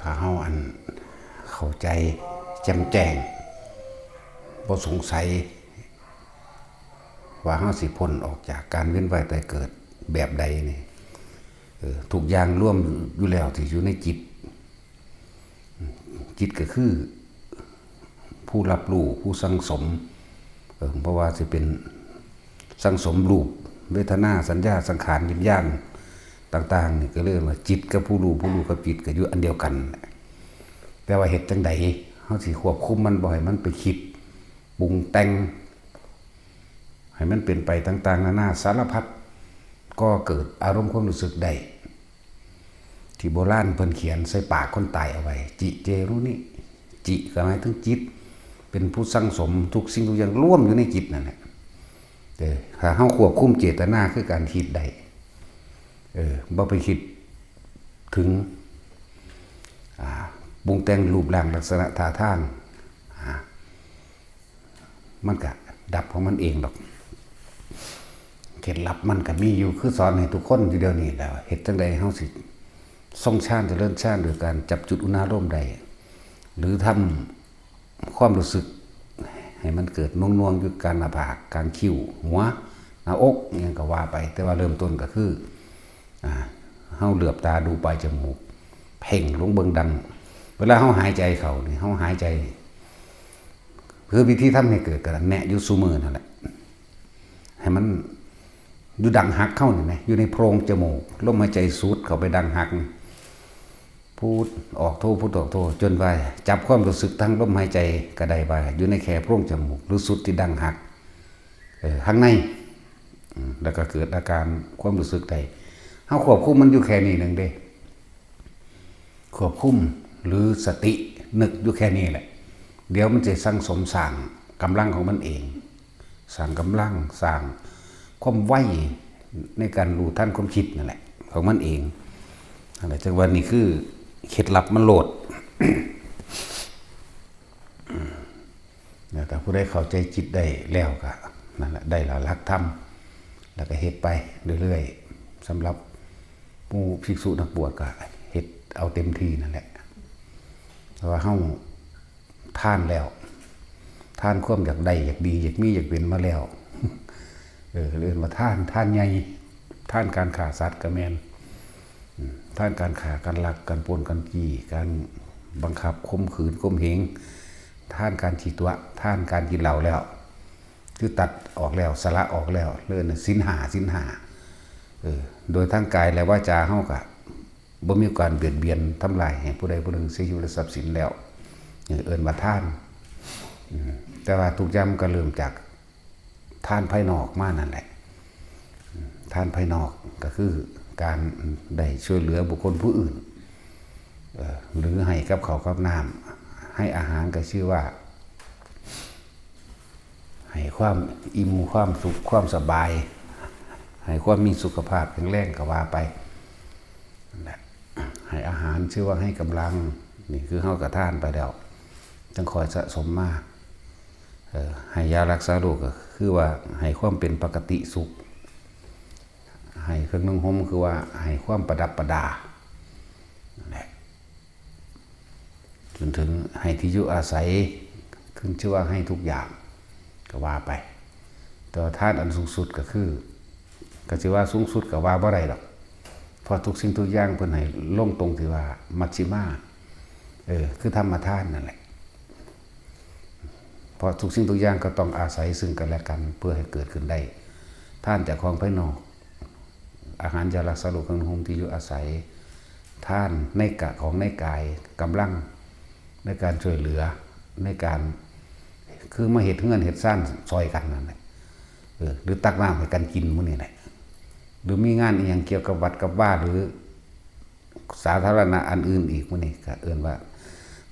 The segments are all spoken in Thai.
ถ้าเฮาเข้าใจแจ่มแจ้งบ่สงสัยว่าเฮาสิพ้นออกจากการเวียนว่ายตายเกิดแบบใดนี่ทุกอย่างร่วมอยู่แล้วที่อยู่ในจิตจิตก็คือผู้รับรู้ผู้สังสมเพราะว่าสิเป็นสังสมรูปเวทนาสัญญาสังขารวิญญาณต่างๆนี่ก็เรียกว่าจิตกับผู้รู้ผู้รู้กับจิตก็อยู่อันเดียวกันแต่ว่าเฮ็ดจังไดเฮาสิควบคุมมันบ่ให้มันไปคิดปรุงแต่งให้มันเป็นไปต่างๆนานาสารพัดก็เกิดอารมณ์ความรู้สึกได้ที่โบราณเพิ่นเขียนใส่ปากคนตายเอาไว้จิเจรุนิจิก็หมายถึงจิตเป็นผู้สังสมทุกสิ่งทุกอย่างร่วมอยู่ในจิตนั่นแหละถ้าเฮาควบคุมเจตนาคือการคิดได้บ่ไปคิดถึงปรุงแต่งรูปร่างลักษณะท่าทางมันก็ดับของมันเองดอกเคล็ดลับมันก็มีอยู่คือสอนให้ทุกคนทีเดียวนี้แล้วเฮ็ดจังได๋เฮาสิทรงฌานเจริญฌานโดยการจับจุดอุณารมณ์ได้หรือทำความรู้สึกให้มันเกิดน่วงๆอยู่กลางหน้าผากกลางคิ้วหัวหน้าอกอิหยังก็ว่าไปแต่ว่าเริ่มต้นก็คือเฮาเหลือบตาดูปลายจมูกเพ่งลงเบิ่งดังเวลาเฮาหายใจเข้านี่เฮาหายใจคือวิธีทำให้เกิดกระแนะอยู่ซุมื้อนั่นแหละให้มันอยู่ดังหักเข้านี่แหมอยู่ในโพรงจมูกลมหายใจสูดเข้าไปดังหักพูดออกโทพูดออกโทจนว่าจับความรู้สึกทั้งลมหายใจก็ได้ว่าอยู่ในแค่โพรงจมูกหรือสุดที่ดังหักข้างในแล้วก็เกิดอาการความรู้สึกได้เฮาควบคุมมันอยู่แค่นี้นึงเด้ควบคุมหรือสตินึกอยู่แค่นี้แหละเดี๋ยวมันจะสร้างสมสร้างกำลังของมันเองสร้างกำลังสร้างความไวในการรู้ทันความคิดนั่นแหละของมันเองอะไรจังว่านี่คือเคล็ดลับมันโหลด แต่ผู้ใดเข้าใจจิตได้แล้วก็นั่นแหละได้หลักธรรมแล้วก็เฮ็ดไปเรื่อยๆสำหรับผู้ภิกษุนักบวชก็เฮ็ดเอาเต็มที่นั่นแหละเพราะว่าเฮาท่านแล้วท่านความอยากได้อยากดีอยากมีอยากเป็นมาแล้วเรียกว่าท่านใหญ่ท่านการฆ่าสัตว์ก็แม่นท่านการฆ่าการลักการปล้นการจี้การบังคับข่มขืนข่มเหงท่านการฉีดตัวท่านการกินเหล้าแล้วคือตัดออกแล้วสละออกแล้วเรื่องศีลห้าโดยทางกายและวาจาเฮาก็บ่มีการเบียดเบียนทำลายให้ผู้ใดผู้หนึ่งเสียชีวิตทรัพย์สินแล้วเอิ้นว่าท่านแต่ว่าทุกอย่างก็เริ่มจากท่านภายนอกมานั่นแหละท่านภายนอกก็คือการได้ช่วยเหลือบุคคลผู้อื่นหรือให้กับเขากับน้ำให้อาหารก็ชื่อว่าให้ความอิ่มความสุขความสบายให้ความมีสุขภาพแข็งแรงก็ว่าไปให้อาหารชื่อว่าให้กำลังนี่คือเฮากระท่านไปแล้วจังคอยสะสมมาให้ยารักษาโรคก็คือว่าให้ความเป็นปกติสุขให้เครื่องนุ่งห่มคือว่าให้ความประดับประดาจนถึงให้ที่อยู่อาศัยขึ้นชื่อว่าให้ทุกอย่างก็ว่าไปแต่ท่านอันสูงสุดก็คือก็ชื่อว่าสูงสุดก็ว่าบ่ได้หรอกเพราะทุกสิ่งทุกอย่างเพิ่นให้ลงตรงที่ว่ามัชฌิมาคือธรรมทานนั่นแหละเพราะทุกสิ่งทุกอย่างก็ต้องอาศัยซึ่งกันและกันเพื่อให้เกิดขึ้นได้ท่านจากของภายนอกอาหารยารักษาโรคเครื่องนุ่งห่มที่อยู่อาศัยท่านในกะของในกายกำลังในการช่วยเหลือในการคือมาเฮ็ดเฮือนเฮ็ดซ่านซอยกันนั่นแหละหรือตักน้ำให้กันกินมื้อนี้แหละหรือมีงานอีหยังเกี่ยวกับวัดกับว่าหรือสาธารณะอันอื่นอีกมื้อนี้ก็เอิ้นว่า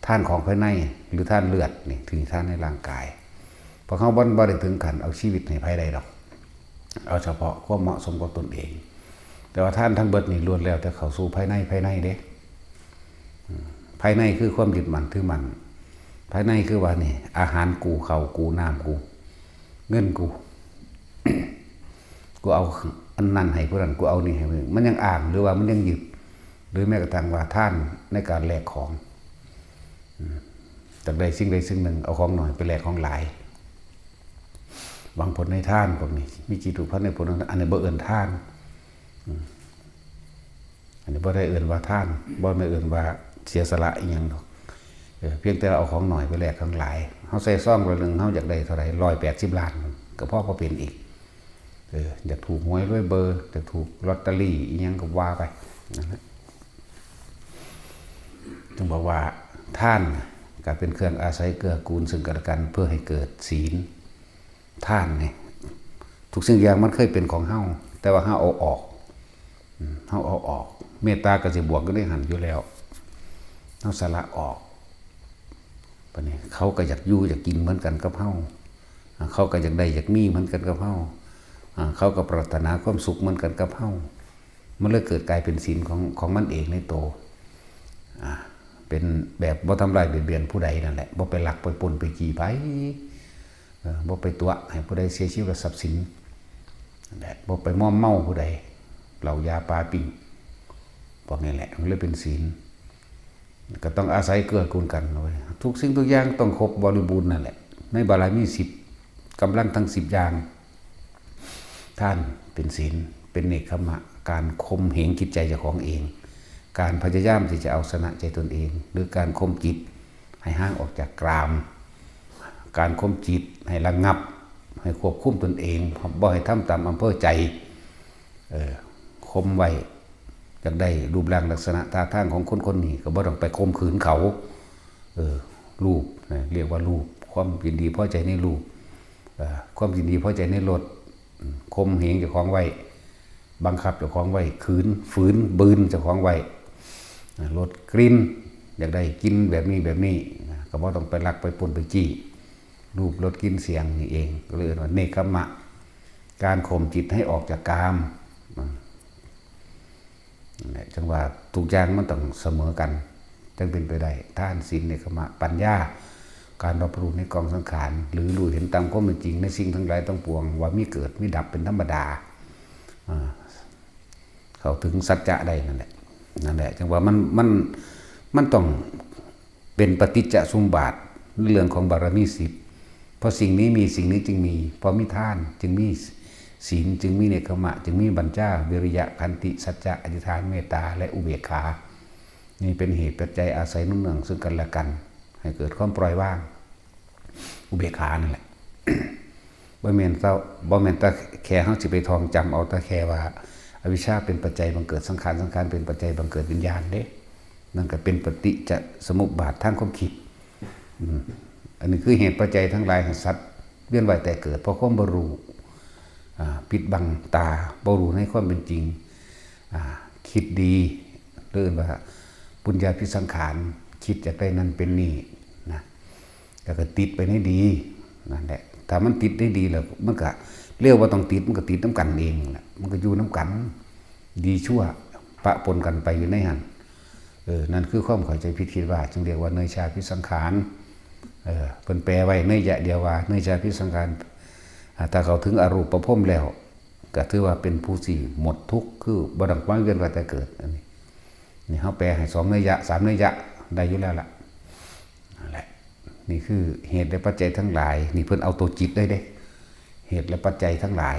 ท่านของภายในหรือท่านเลือดนี่ถึงท่านในร่างกายเพราะเขาบ่ได้ถึงขั้นเอาชีวิตให้ภัยใดดอกเอาเฉพาะความเหมาะสมกับตนเองแต่ว่าท่านทั้งเบิดนี่ล้วนแล้วแต่เข้าสู่ภายในเด้ภายในคือความยึดมั่นถือมั่นภายในคือว่านี่อาหารกูข้าวกูน้ำกูเงินกู กูเอาอันนั้นให้ผู้นั้นกูเอานี่ให้มึงมันยังอ้างหรือว่ามันยังยึด หรือแม้กระทั่งว่าท่านในการแลกของจากใดสิ่งใดสิ่งหนึ่งเอาของหน่อยไปแลกของหลายบางผลในท่านพวกนี้มีจิตถูกพันในผลอันนี้บ่เอื่นท่านอันนี้บ่ได้เอื่นว่าท่านบ่ได้เอื่นว่าเสียสละอีกอย่างหรอกเพียงแต่เอาของหน่อยไปแลกของหลายเขาใส่ซ่องไปหนึ่งเขาอยากได้เท่าไหร่180 ล้านก็พอเป็นอีกอยากถูกหวยด้วยเบอร์อยากถูกลอตเตอรี่อีกอย่างก็ว่าไปนะจึงบอกว่าท่านก็เป็นเครื่องอาศัยเกื้อกูลซึ่งกันและกันเพื่อให้เกิดศีลท่านเนี่ยทุกสิ่งอย่างมันเคยเป็นของเฮาแต่ว่าเฮาเอาออกเมตตากสิบวกก็ได้หันอยู่แล้วเฮาสละออกปะนี้เขาก็อยากอยู่อยากกินเหมือนกันกับเฮาเขาก็อยากได้อยากมีเหมือนกันกับเฮาเขาก็ปรารถนาความสุขเหมือนกันกับเฮามันเลยเกิดกลายเป็นศีลของมันเองในโตเป็นแบบบ่ทำลายเบียดเบียนผู้ใดนั่นแหละบ่ไปลักไปปนไปจี้ไผบ่ไปตัวให้ผู้ใดเสียชีวิตกับทรัพย์สินนั่นแหละบ่ไปม่อมเมาผู้ใดเหล่ายาปลาปิ้งพวกนี้แหละมันเลยเป็นศีลก็ต้องอาศัยเกื้อกูลกันเอาไว้ทุกสิ่งทุกอย่างต้องครบบริบูรณ์นั่นแหละในบารมี10กำลังทั้ง10อย่างท่านเป็นศีลเป็นเนกขมะการข่มเหงจิตใจเจ้าของเองการพยายามที่จะเอาชนะใจตนเองหรือการข่มจิตให้ห่างออกจากกามการข่มจิตให้ระงับให้ควบคุมตนเองบ่ให้ทำตามอำเภอใจข่มไว้จากได้รูปร่างลักษณะท่าทางของคนนี้ก็บ่ต้องไปข่มขืนเขารูปเรียกว่ารูปความยินดีพอใจในรูปความยินดีพอใจในรสข่มเหงเจ้าของไว้บังคับเจ้าของไว้ฝืนบืนเจ้าของไว้ลดกลิ่นอยากได้กินแบบนี้ก็บ่ต้องไปลักไปปนไปจี้รูปลดกลิ่นเสียงนี่เองก็เลยว่าเนกขมะการข่มจิตให้ออกจากกามจังว่าทุกอย่างมันต้องเสมอกันจึงเป็นไปได้ทานศีลเนกขมะปัญญาการรับรู้ในกองสังขารหรือรู้เห็นตามความเป็นจริงในสิ่งทั้งหลายทั้งปวงว่ามีเกิดมีดับเป็นธรรมดาเข้าถึงสัจจะได้นั่นแหละจังว่ามันต้องเป็นปฏิจจสมุปบาทเรื่องของบารมี10เพราะสิ่งนี้มีสิ่งนี้จึงมีเพราะมีทานจึงมีศีลจึงมีเนกขมะจึงมีบัญชาวิริยะขันติสัจจะอธิษฐานเมตตาและอุเบกขานี่เป็นเหตุปัจจัยอาศัยนุ่งเนืองซึ่งกันและกันให้เกิดความปล่อยวางอุเบกขานั่นแหละ บ่แม่นตะแค่เฮาสิไปท่องจำเอาตะแค่ว่าอวิชชาเป็นปัจจัยบังเกิดสังขารเป็นปัจจัยบังเกิดวิญญาณเด้นั่นก็เป็นปฏิจจสมุปบาททางความคิดอันนี้คือเหตุปัจจัยทั้งหลายของสัตว์เวียนว่ายแต่เกิดเพราะความบ่รู้ปิดบังตาบ่รู้ในความเป็นจริงคิดดีเรื่องว่าปุญญาภิสังขารคิดจะได้นั่นเป็นนี่นะแล้วก็ติดไปในดีนั่นแหละถ้ามันติดได้ดีแล้วมันก็เรียกว่าต้องติดมันก็ติดน้ำกันเองแหละมันก็อยู่น้ำกันดีชั่วปะปนกันไปอยู่ในหันนั่นคือความเข้าใจผิดคิดว่าจึงเรียกว่าเนยชาภิสังขารเพิ่นแปลไว้เนยยะเดียวว่าเนยชาภิสังขารถ้าเขาถึงอรูปประพรมแล้วก็ถือว่าเป็นผู้ที่หมดทุกข์คือบ่ต้องมาเวียนว่ายแต่เกิดอันนี้นี่เขาแปลให้2เนยยะ3เนยยะได้อยู่แล้วล่ะนั่นแหละนี่คือเหตุและปัจจัยทั้งหลายนี่เพิ่นเอาตัวจิตได้เด้เหตุและปัจจัยทั้งหลาย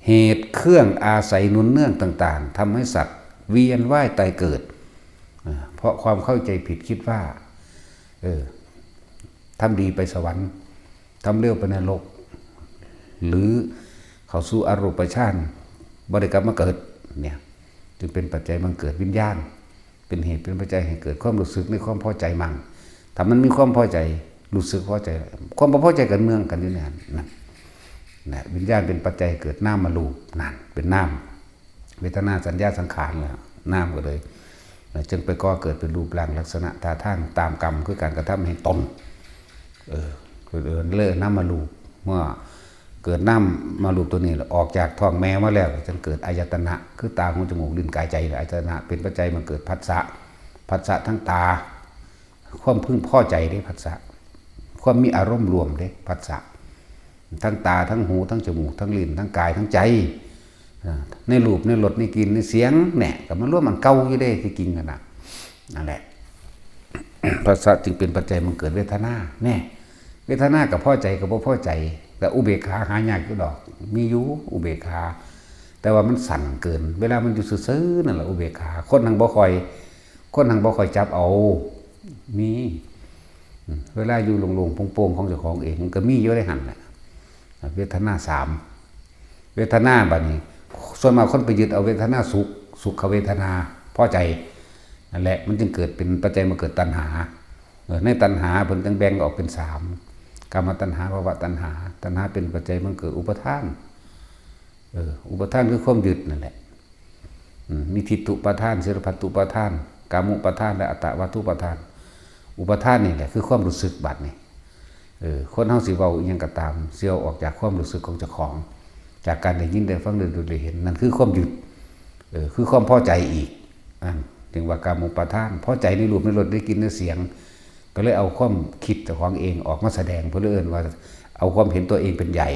เหตุเครื่องอาศัยหนุนเนื่องต่างๆทำให้สัตว์เวียนว่ายตายเกิดเพราะความเข้าใจผิดคิดว่าทำดีไปสวรรค์ทำเลวไปนรกหรือเข้าสู่อรูปฌานบ่ได้กลับมาเกิดเนี่ยจึงเป็นปัจจัยบังเกิดวิญญาณเป็นเหตุเป็นปัจจัยให้เกิดความรู้สึกในความพอใจมั่งถ้ามันมีความพอใจรู้สึกพอใจความพอใจกันเมืองกันอยู่เนี่ยนะวิญญาณเป็นปัจจัยเกิดนามรูปนั่นเป็นนามเวทนาสัญญาสังขารแล้วนามก็เลยจึงไปก่อเกิดเป็นรูปร่างลักษณะท่าทางตามกรรมคือการกระทำให้ตนเลิกนามรูปเมื่อเกิดน้ำมารูปตัวนี้ออกจากท้องแม่มาแล้วจึงเกิดอายตนะคือตาหูจมูกลิ้นกายใจอายตนะเป็นปัจจัยมันเกิดผัสสะทั้งตาความพึงพอใจได้ผัสสะความมีอารมณ์รวมได้ผัสสะทั้งตาทั้งหูทั้งจมูกทั้งลิ้นทั้งกายทั้งใจ ในรูปในรสในกลิ่นในเสียงเนี่ยก็มันร่วมมันเก่าอยู่ได้ที่กินกันนั่นแหละภาษาจึงเป็นปัจจัยมันเกิดเวทนาแน่เวทนากับพ่อใจกับบ่พ่อใจแต่อุเบกขาหายากอยู่ดอกมีอยู่อุเบกขาแต่ว่ามันสั่นเกินเวลามันอยู่ซื่อๆนั่นแหละอุเบกขาคนทางบ่คอยจับเอามีเวลาอยู่โล่งๆโปร่งๆของเจ้าของเองมันก็มีอยู่ได้หันแหละเวทนา3เวทนาบัดนี้ส่วนมากคนไปยึดเอาเวทนาสุขเวทนาพอใจนั่นแหละมันจึงเกิดเป็นปัจจัยมาเกิดตัณหาในตัณหาเพิ่นจึงแบ่งออกเป็น3กามตัณหาภวตัณหาเป็นปัจจัยมันเกิดอุปทานอุปทานคือความยึดนั่นแหละมีทิฏฐุปทานศีลพัตตุปทานกามุปทานและอัตตวัตถุปทานอุปทานนี่แหละคือความรู้สึกบัดนี่คนเฮาสิเว้าอีหยังก็ตามเสียวออกจากความรู้สึกของเจ้าของจากการได้ยินได้ฟังได้ดูได้เห็นนั่นคือความยึดคือความพอใจอีกถึงว่ากามุปทานพอใจในรูปในรสได้กินในเสียงก็เลยเอาความคิดเจ้าของเองออกมาแสดงเพื่อเอิ้นว่าเอาความเห็นตัวเองเป็นใหญ่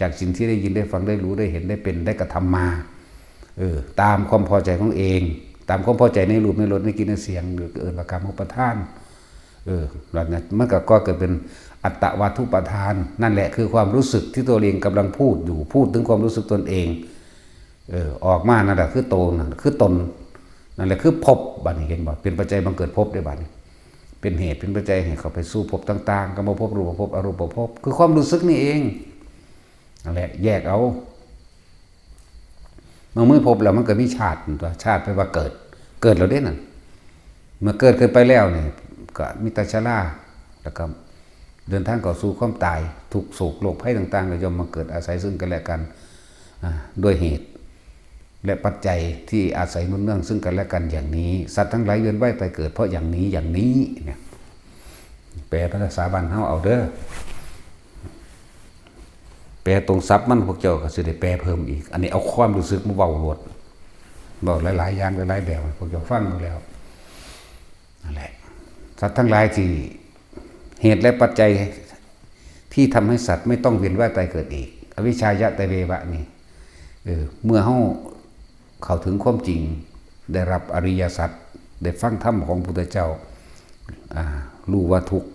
จากสิ่งที่ได้ยินได้ฟังได้รู้ได้เห็นได้เป็นได้กระทำมาตามความพอใจของเองตามความพอใจในรูปในรสในกลิ่นในเสียงหรือเอิ้นว่ากามุปทานหลังจากมันก็เกิดเป็นอัตตวัตถุปทานนั่นแหละคือความรู้สึกที่ตัวเองกำลังพูดอยู่พูดถึงความรู้สึกตนเองออกมานั่นแหละคือโตนั่นคือตนนั่นแหละคือภพบัดนี้เห็นบ่เป็นปัจจัยบังเกิดภพได้บัดนี้เป็นเหตุเป็นปัจจัยให้เขาไปสู่ภพต่างๆกรรมภพรูปภพอรูปภพคือความรู้สึกนี่เองนั่นแหละแยกเอาเมื่อภพแล้วมันก็มีชาติตัวชาติแปลว่าเกิดแล้วเด้นั่นเมื่อเกิดไปแล้วเนี่ยก็มีตาชราแล้วก็เดินทางเข้าสู่ความตายทุกโศกโรคภัยต่างๆก็ย่อมมาเกิดอาศัยซึ่งกันและกันด้วยเหตุและปัจจัยที่อาศัยนุ่นเนื่องซึ่งกันและกันอย่างนี้สัตว์ทั้งหลายเวียนว่ายตายเกิดเพราะอย่างนี้เนี่ยแปลภาษาบ้านเฮาเอาเด้อแปลตรงศัพท์มันพวกเจ้าก็สิได้แปลเพิ่มอีกอันนี้เอาความรู้สึกมาเว้าโลดเว้าหลายๆอย่างหลายๆแบบพวกเจ้าฟังดูแล้วนั่นแหละสัตว์ทั้งหลายที่เหตุและปัจจัยที่ทำให้สัตว์ไม่ต้องเวียนว่ายตายเกิดอีกอวิชชายะตะเววะนี่เมื่อเฮาเข้าถึงความจริงได้รับอริยสัจได้ฟังธรรมของพุทธเจ้ารู้ว่าทุกข์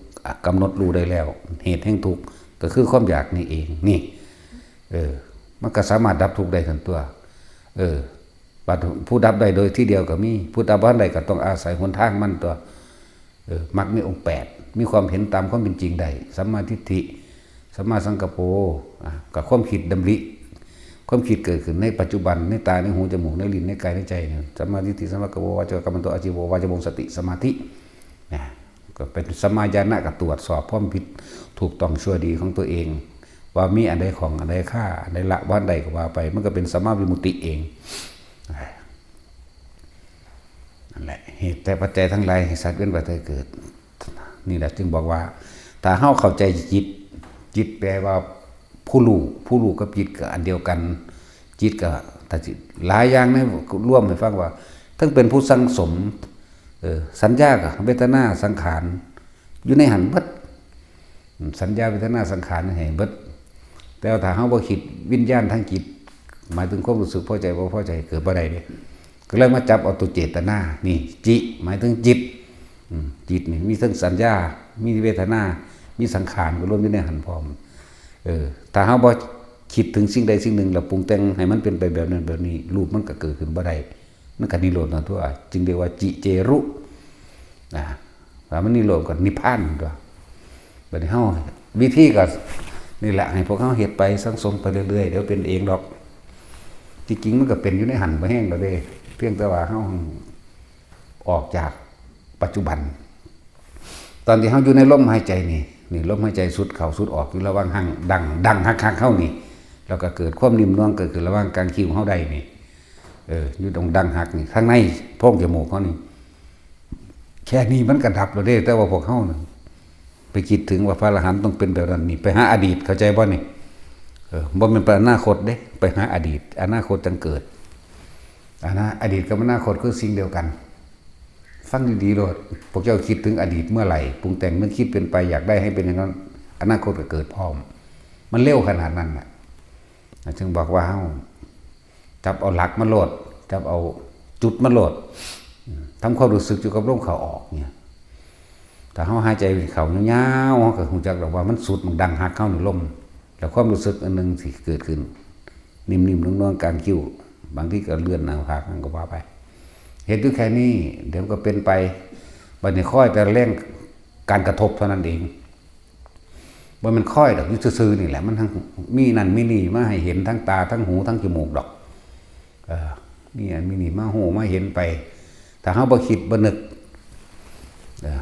กำหนดรู้ได้แล้วเหตุแห่งทุกข์ก็คือความอยากนี่เองนี่มันก็สามารถดับทุกข์ได้ทั้งตัวผู้ดับได้โดยที่เดียวก็มีผู้ดับได้ก็ต้องอาศัยหนทางมันตัวมรรคมีองค์8มีความเห็นตามความเป็นจริงได้สัมมาทิฏฐิสัมมาสังกัปโปกับความคิดดำริความคิดเกิดขึ้นในปัจจุบันในตาในหูจมูกในลิ้นในกายในใจเนี่ยสัมมาทิฏฐิสัมมากัปโปวาจากรรมโตอาชีโววาจมงสติสมาธิก็เป็นสัมมาญาณะกับตรวจสอบความผิดถูกต้องชั่วดีของตัวเองว่ามีอันใดของอันใดค่าอันใดละว่าใดก็ว่าไปมันก็เป็นสัมมาวิมุตติเองนั่นแหละเหตุแต่ปัจจัยทั้งหลายให้สัตว์เวียนว่ายตายเกิดนี่แหละจึงบอกว่าถ้าเฮาเข้าใจจิตแปลว่าผู้รู้กับจิตก็อันเดียวกันจิตก็แต่หลายอย่างนี่ร่วมให้ฟังว่าทั้งเป็นผู้สังสมสัญญากับเวทนาสังขารอยู่ในหันเบิดสัญญาเวทนาสังขารให้เบิดแต่ถ้าเฮาบ่คิดวิญญาณทางจิตหมายถึงความรู้สึกพอใจบ่พอใจเกิดบ่ได้เด้ก็เลยมาจับเอาตัวเจตนานี่จิหมายถึงจิตนี่มีทั้งสัญญามีเวทนามีสังขารก็รวมอยู่ในหันพร้อมถ้าเฮาบ่คิดถึงสิ่งใดสิ่งหนึ่งแล้วปรุงแต่งให้มันเป็นไปแบบนั้นแบบนี้รูปมันก็เกิดขึ้นบ่ได้มันก็นิโรธนะทั่วจึงเรียกว่าจิเจรุถ้ามันนิโรธก็นิพพานตัวบัดนี้เฮาวิธีก็นี่แหละให้พวกเฮาเฮ็ดไปสังสมไปเรื่อยๆเดี๋ยวเป็นเองดอกจริงๆมันก็เป็นอยู่ในหันบ่แห้งแล้วเด้เพียงแต่ว่าเฮาออกจากปัจจุบันตอนที่เฮาอยู่ในลมหายใจนี่ลมหายใจสุดเข้าสุดออกอยู่ระหว่างหังดังฮักๆเข้านี่แล้วก็เกิดความนิ่มนวลเกิดขึ้นระหว่างกลางคิ้วเฮาได้นี่อยู่ตรงดังหักนี่ข้างในโพรงจมูกเฮานี่แค่นี้มันก็ดับแล้วเด้แต่ว่าพวกเฮานั่นไปคิดถึงว่าพระอรหันต์ต้องเป็นแบบนั้นนี่ไปหาอดีตเข้าใจบ่นี่บ่แม่นไปอนาคตเด้ไปหาอดีตอนาคตจังเกิดอดีตกับอนาคตคือสิ่งเดียวกันฟังดีๆโลดพวกเจ้าคิดถึงอดีตเมื่อไหร่ปรุงแต่งนึกคิดเป็นไปอยากได้ให้เป็นอย่างนั้นอนาคตก็เกิดพร้อมมันเร็วขนาดนั้นน่ะจึงบอกว่าเฮา จับเอาหลักมาโหลดจับเอาจุดมาโหลดทำความรู้สึกอยู่กับลมเข้าออกเนี่ยแต่เขาหายใจเข้ายาวๆเขาก็คงจักดอกว่ามันสุดมันดังหักเข้าในลมแล้วความรู้สึกอันนึงที่เกิดขึ้นนิ่มๆนุ่มๆการคิ้วบางทีก็เลื่อนหน้าผากนั่นก็ว่าไปเห็นด้วยแค่นี้เดี๋ยวก็เป็นไปบัดนี้ค่อยแต่เร่งการกระทบเท่านั้นเองว่ามันค่อยดอกนี่ซื่อๆนี่แหละมันทั้งมีนั่นมีนี่มาให้เห็นทั้งตาทั้งหูทั้งจมูกดอกนี่อันมีนี่มาหูมาเห็นไปถ้าเฮาบ่คิดบ่นึก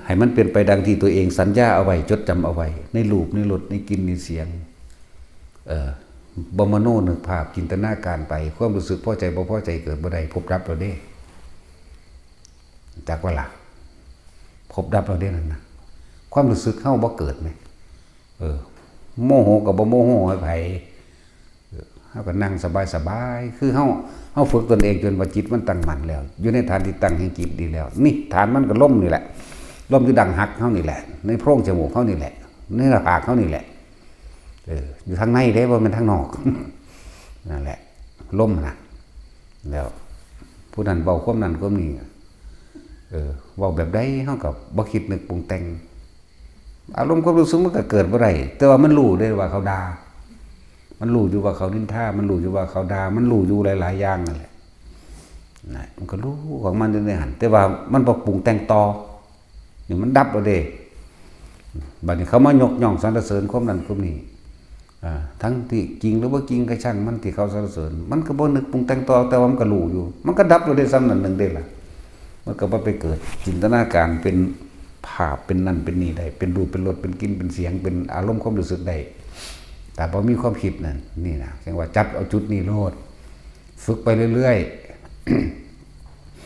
ให้มันเป็นไปดังที่ตัวเองสัญญาเอาไว้จดจำเอาไว้ในรูปในรสในกลิ่นในเสียงบ่มโนนึกภาพจินตนาการไปความรู้สึกพอใจบ่พอใจเกิดบ่ได้พบรับเราเด้จักว่าล่ะพบรับเราเด้นั่นนะความรู้สึกเฮาบ่เกิดมั้ยโมโหก็บ่โมโหให้ไผเฮาก็นั่งสบายๆคือเฮาฝึกตนเองจนว่าจิตมันตั้งมั่นแล้วอยู่ในฐานที่ตั้งแห่งจิตดีแล้วนี่ฐานมันก็ล่มนี่แหละล่มอยู่ดังหักเฮานี่แหละในโพรงจมูกเฮานี่แหละในหน้าผากเฮานี่แหละอยู่ทางในเด้บ่แม่นทางนอกนั่นแหละล่มนะแล้วผู้นั้นเว้าความนั้นความนี้เว้าแบบใดเฮาก็บ่คิดนึกปรุงแต่งอารมณ์ความรู้สึกมันก็เกิดบ่ได้แต่ว่ามันรู้ได้ว่าเขาด่ามันรู้อยู่ว่าเขานินทามันรู้อยู่ว่าเขาด่ามันรู้อยู่หลายๆอย่างนั่นแหละนะมันก็รู้ของมันอยู่ในหันแต่ว่ามันบ่ปรุงแต่งต่อนี่มันดับแล้วเด้บัดนี้เขามายกย่องสรรเสริญความนั้นความนี้ทั้งที่จริงหรือบ่จริงก็ช่างมันที่เขาสรรเสริญมันก็บ่นึกปรุงแต่งต่อแต่ว่ามันก็รู้อยู่มันก็ดับแล้วได้ซ้ำนั้นนึงได้ล่ะมันก็บ่ไปเกิดจินตนาการเป็นภาพเป็นนั่นเป็นนี่ได้เป็นรูปเป็นรสเป็นกลิ่นเป็นเสียงเป็นอารมณ์ความรู้สึกได้แต่พอมีความคิดนั่นนี่นะแสดงว่าจับเอาจุดนี้โลดฝึกไปเรื่อย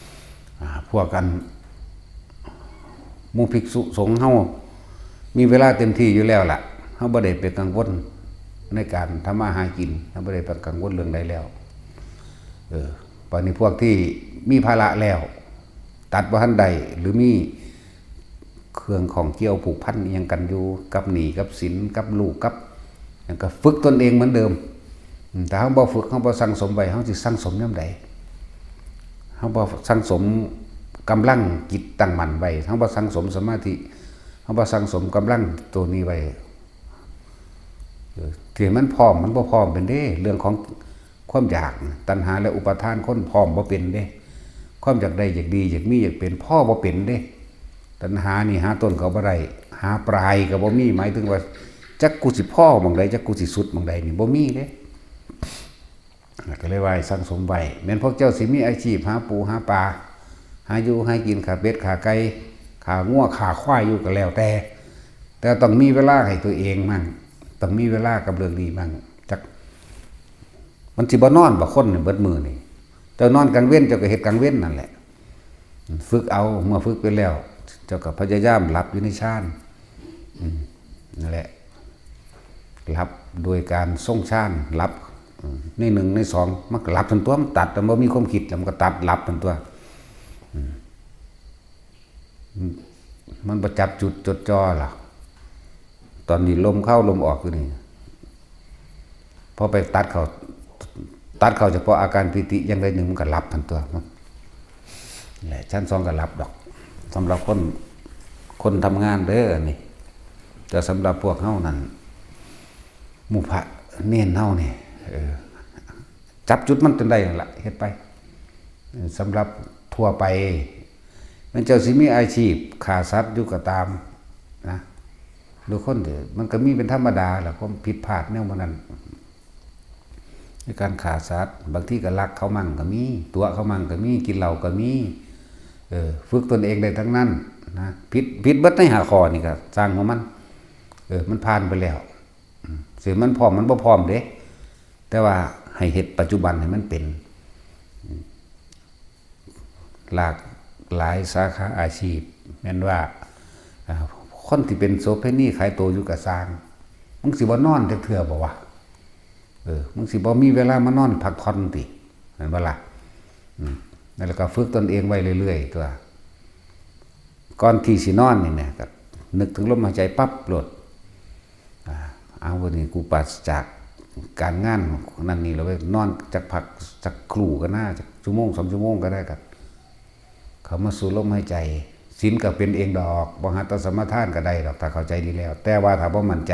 ๆพวกกันหมู่ภิกษุสงฆ์เฮามีเวลาเต็มที่อยู่แล้วล่ะเฮาบ่ได้ไปกังวลในการทำมาหากินเฮาบ่ได้ไปกังวลเรื่องใดแล้วตอนนี้พวกที่มีภาระแล้วตัดบ่ทันใดหรือมีเครื่องของเกี่ยวผูกพันยังกันอยู่กับหนี้กับสินกับลูกกับอย่างก็ฝึกตนเองเหมือนเดิมแต่เฮาบ่ฝึกเฮาบ่สั่งสมไว้เฮาสิสั่งสมยามใดเฮาบ่สั่งสมกำลังจิตตั้งมั่นไว้เฮาบ่สั่งสมสมาธิเฮาบ่สั่งสมกำลังตัวนี้ไว้ที่มันพร้อมมันบ่พร้อมเป็นเด้เรื่องของความอยากตัณหาและอุปาทานคนพร้อมบ่เป็นเด้ความอยากได้อยากดีอยากมีอยากเป็นพ่อบ่เป็นเด้ตัณหานี่หาต้นก็บ่ได้หาปลายก็บ่มีหมายถึงว่าจักกูสิพ่อหม่องใดจักกูสิสุดหม่องใดนี่บ่มีเด้ก็เลยว่าสั่งสมไว้แม่นพวกเจ้าสิมีอาชีพหาปูหาปลาหาอยู่ให้กินขาเป็ดขาไก่ขางัวขาควายอยู่ก็แล้วแต่ต้องมีเวลาให้ตัวเองมั่งต้องมีเวลากับเรื่องนี้มั่งจักมันสิบ่นอนบ่คนนี่เบิดมื้อนี่เจ้านอนกลางเว้นเจ้าก็เฮ็ดกลางเว้นนั่นแหละฝึกเอาเมื่อฝึกไปแล้วเจ้าก็พยายามหลับอยู่ในฌานนั่นแหละหลับโดยการทรงฌานหลับในหนึ่งในสองมันก็หลับทันตัวมันตัดแต่บ่มีความคิดแล้วมันก็ตัดหลับทันตัวมันประจับจุดจดจ่อล่ะตอนนี้ลมเข้าลมออกอยู่นี่พอไปตัดเขาเฉพาะอาการปิติอย่างใดหนึ่งมันก็หลับทันตัวแหละชั้นสองก็หลับดอกสำหรับคนทำงานเด้อนี่แต่สำหรับพวกเฮานั่นหมู่พระเน้นเฮานี่จับจุดมันจนได้นั่นล่ะเฮ็ดไปสำหรับทั่วไปมันเจ้าสิมีอาชีพฆ่าสัตว์อยู่ก็ตามนะดูคนเด้อมันก็มีเป็นธรรมดาแหละความผิดพลาดแนวนั้นในการฆ่าสัตว์บางทีก็ลักเขามั่งก็มีตัวเขามั่งก็มีกินเหล้าก็มีฝึกตนเองได้ทั้งนั้นนะผิดเบิดในหาข้อนี่ก็สร้างของมันมันผ่านไปแล้วสิมันพร้อมมันบ่พร้อมเด้แต่ว่าให้เฮ็ดปัจจุบันให้มันเป็นหลากหลายสาขาอาชีพแม่นว่าคนที่เป็นโสเภณีขายตัวอยู่กับสร้างมึงสิบ่นอนจักเทื่อบ่วะมึงสิบ่มีเวลามานอนพักผ่อนติเห็นบ่ล่ะแล้วก็ฝึกตนเองไว้เรื่อยๆตัวก่อนที่สินอนนี่เนี่ยก็นึกถึงลมหายใจปั๊บโลดเอาวันนี้กูปราศจาก การงานนั่นนี่เราไปนอนจากพักจากครู่ก็น่าจากชั่วโมง2 ชั่วโมงก็ได้กันเขามาสู่ลมหายใจศีลก็เป็นเองดอกบ่หาตสมทานก็ได้ดอกถ้าเข้าใจดีแล้วแต่ว่าถ้าบ่มั่นใจ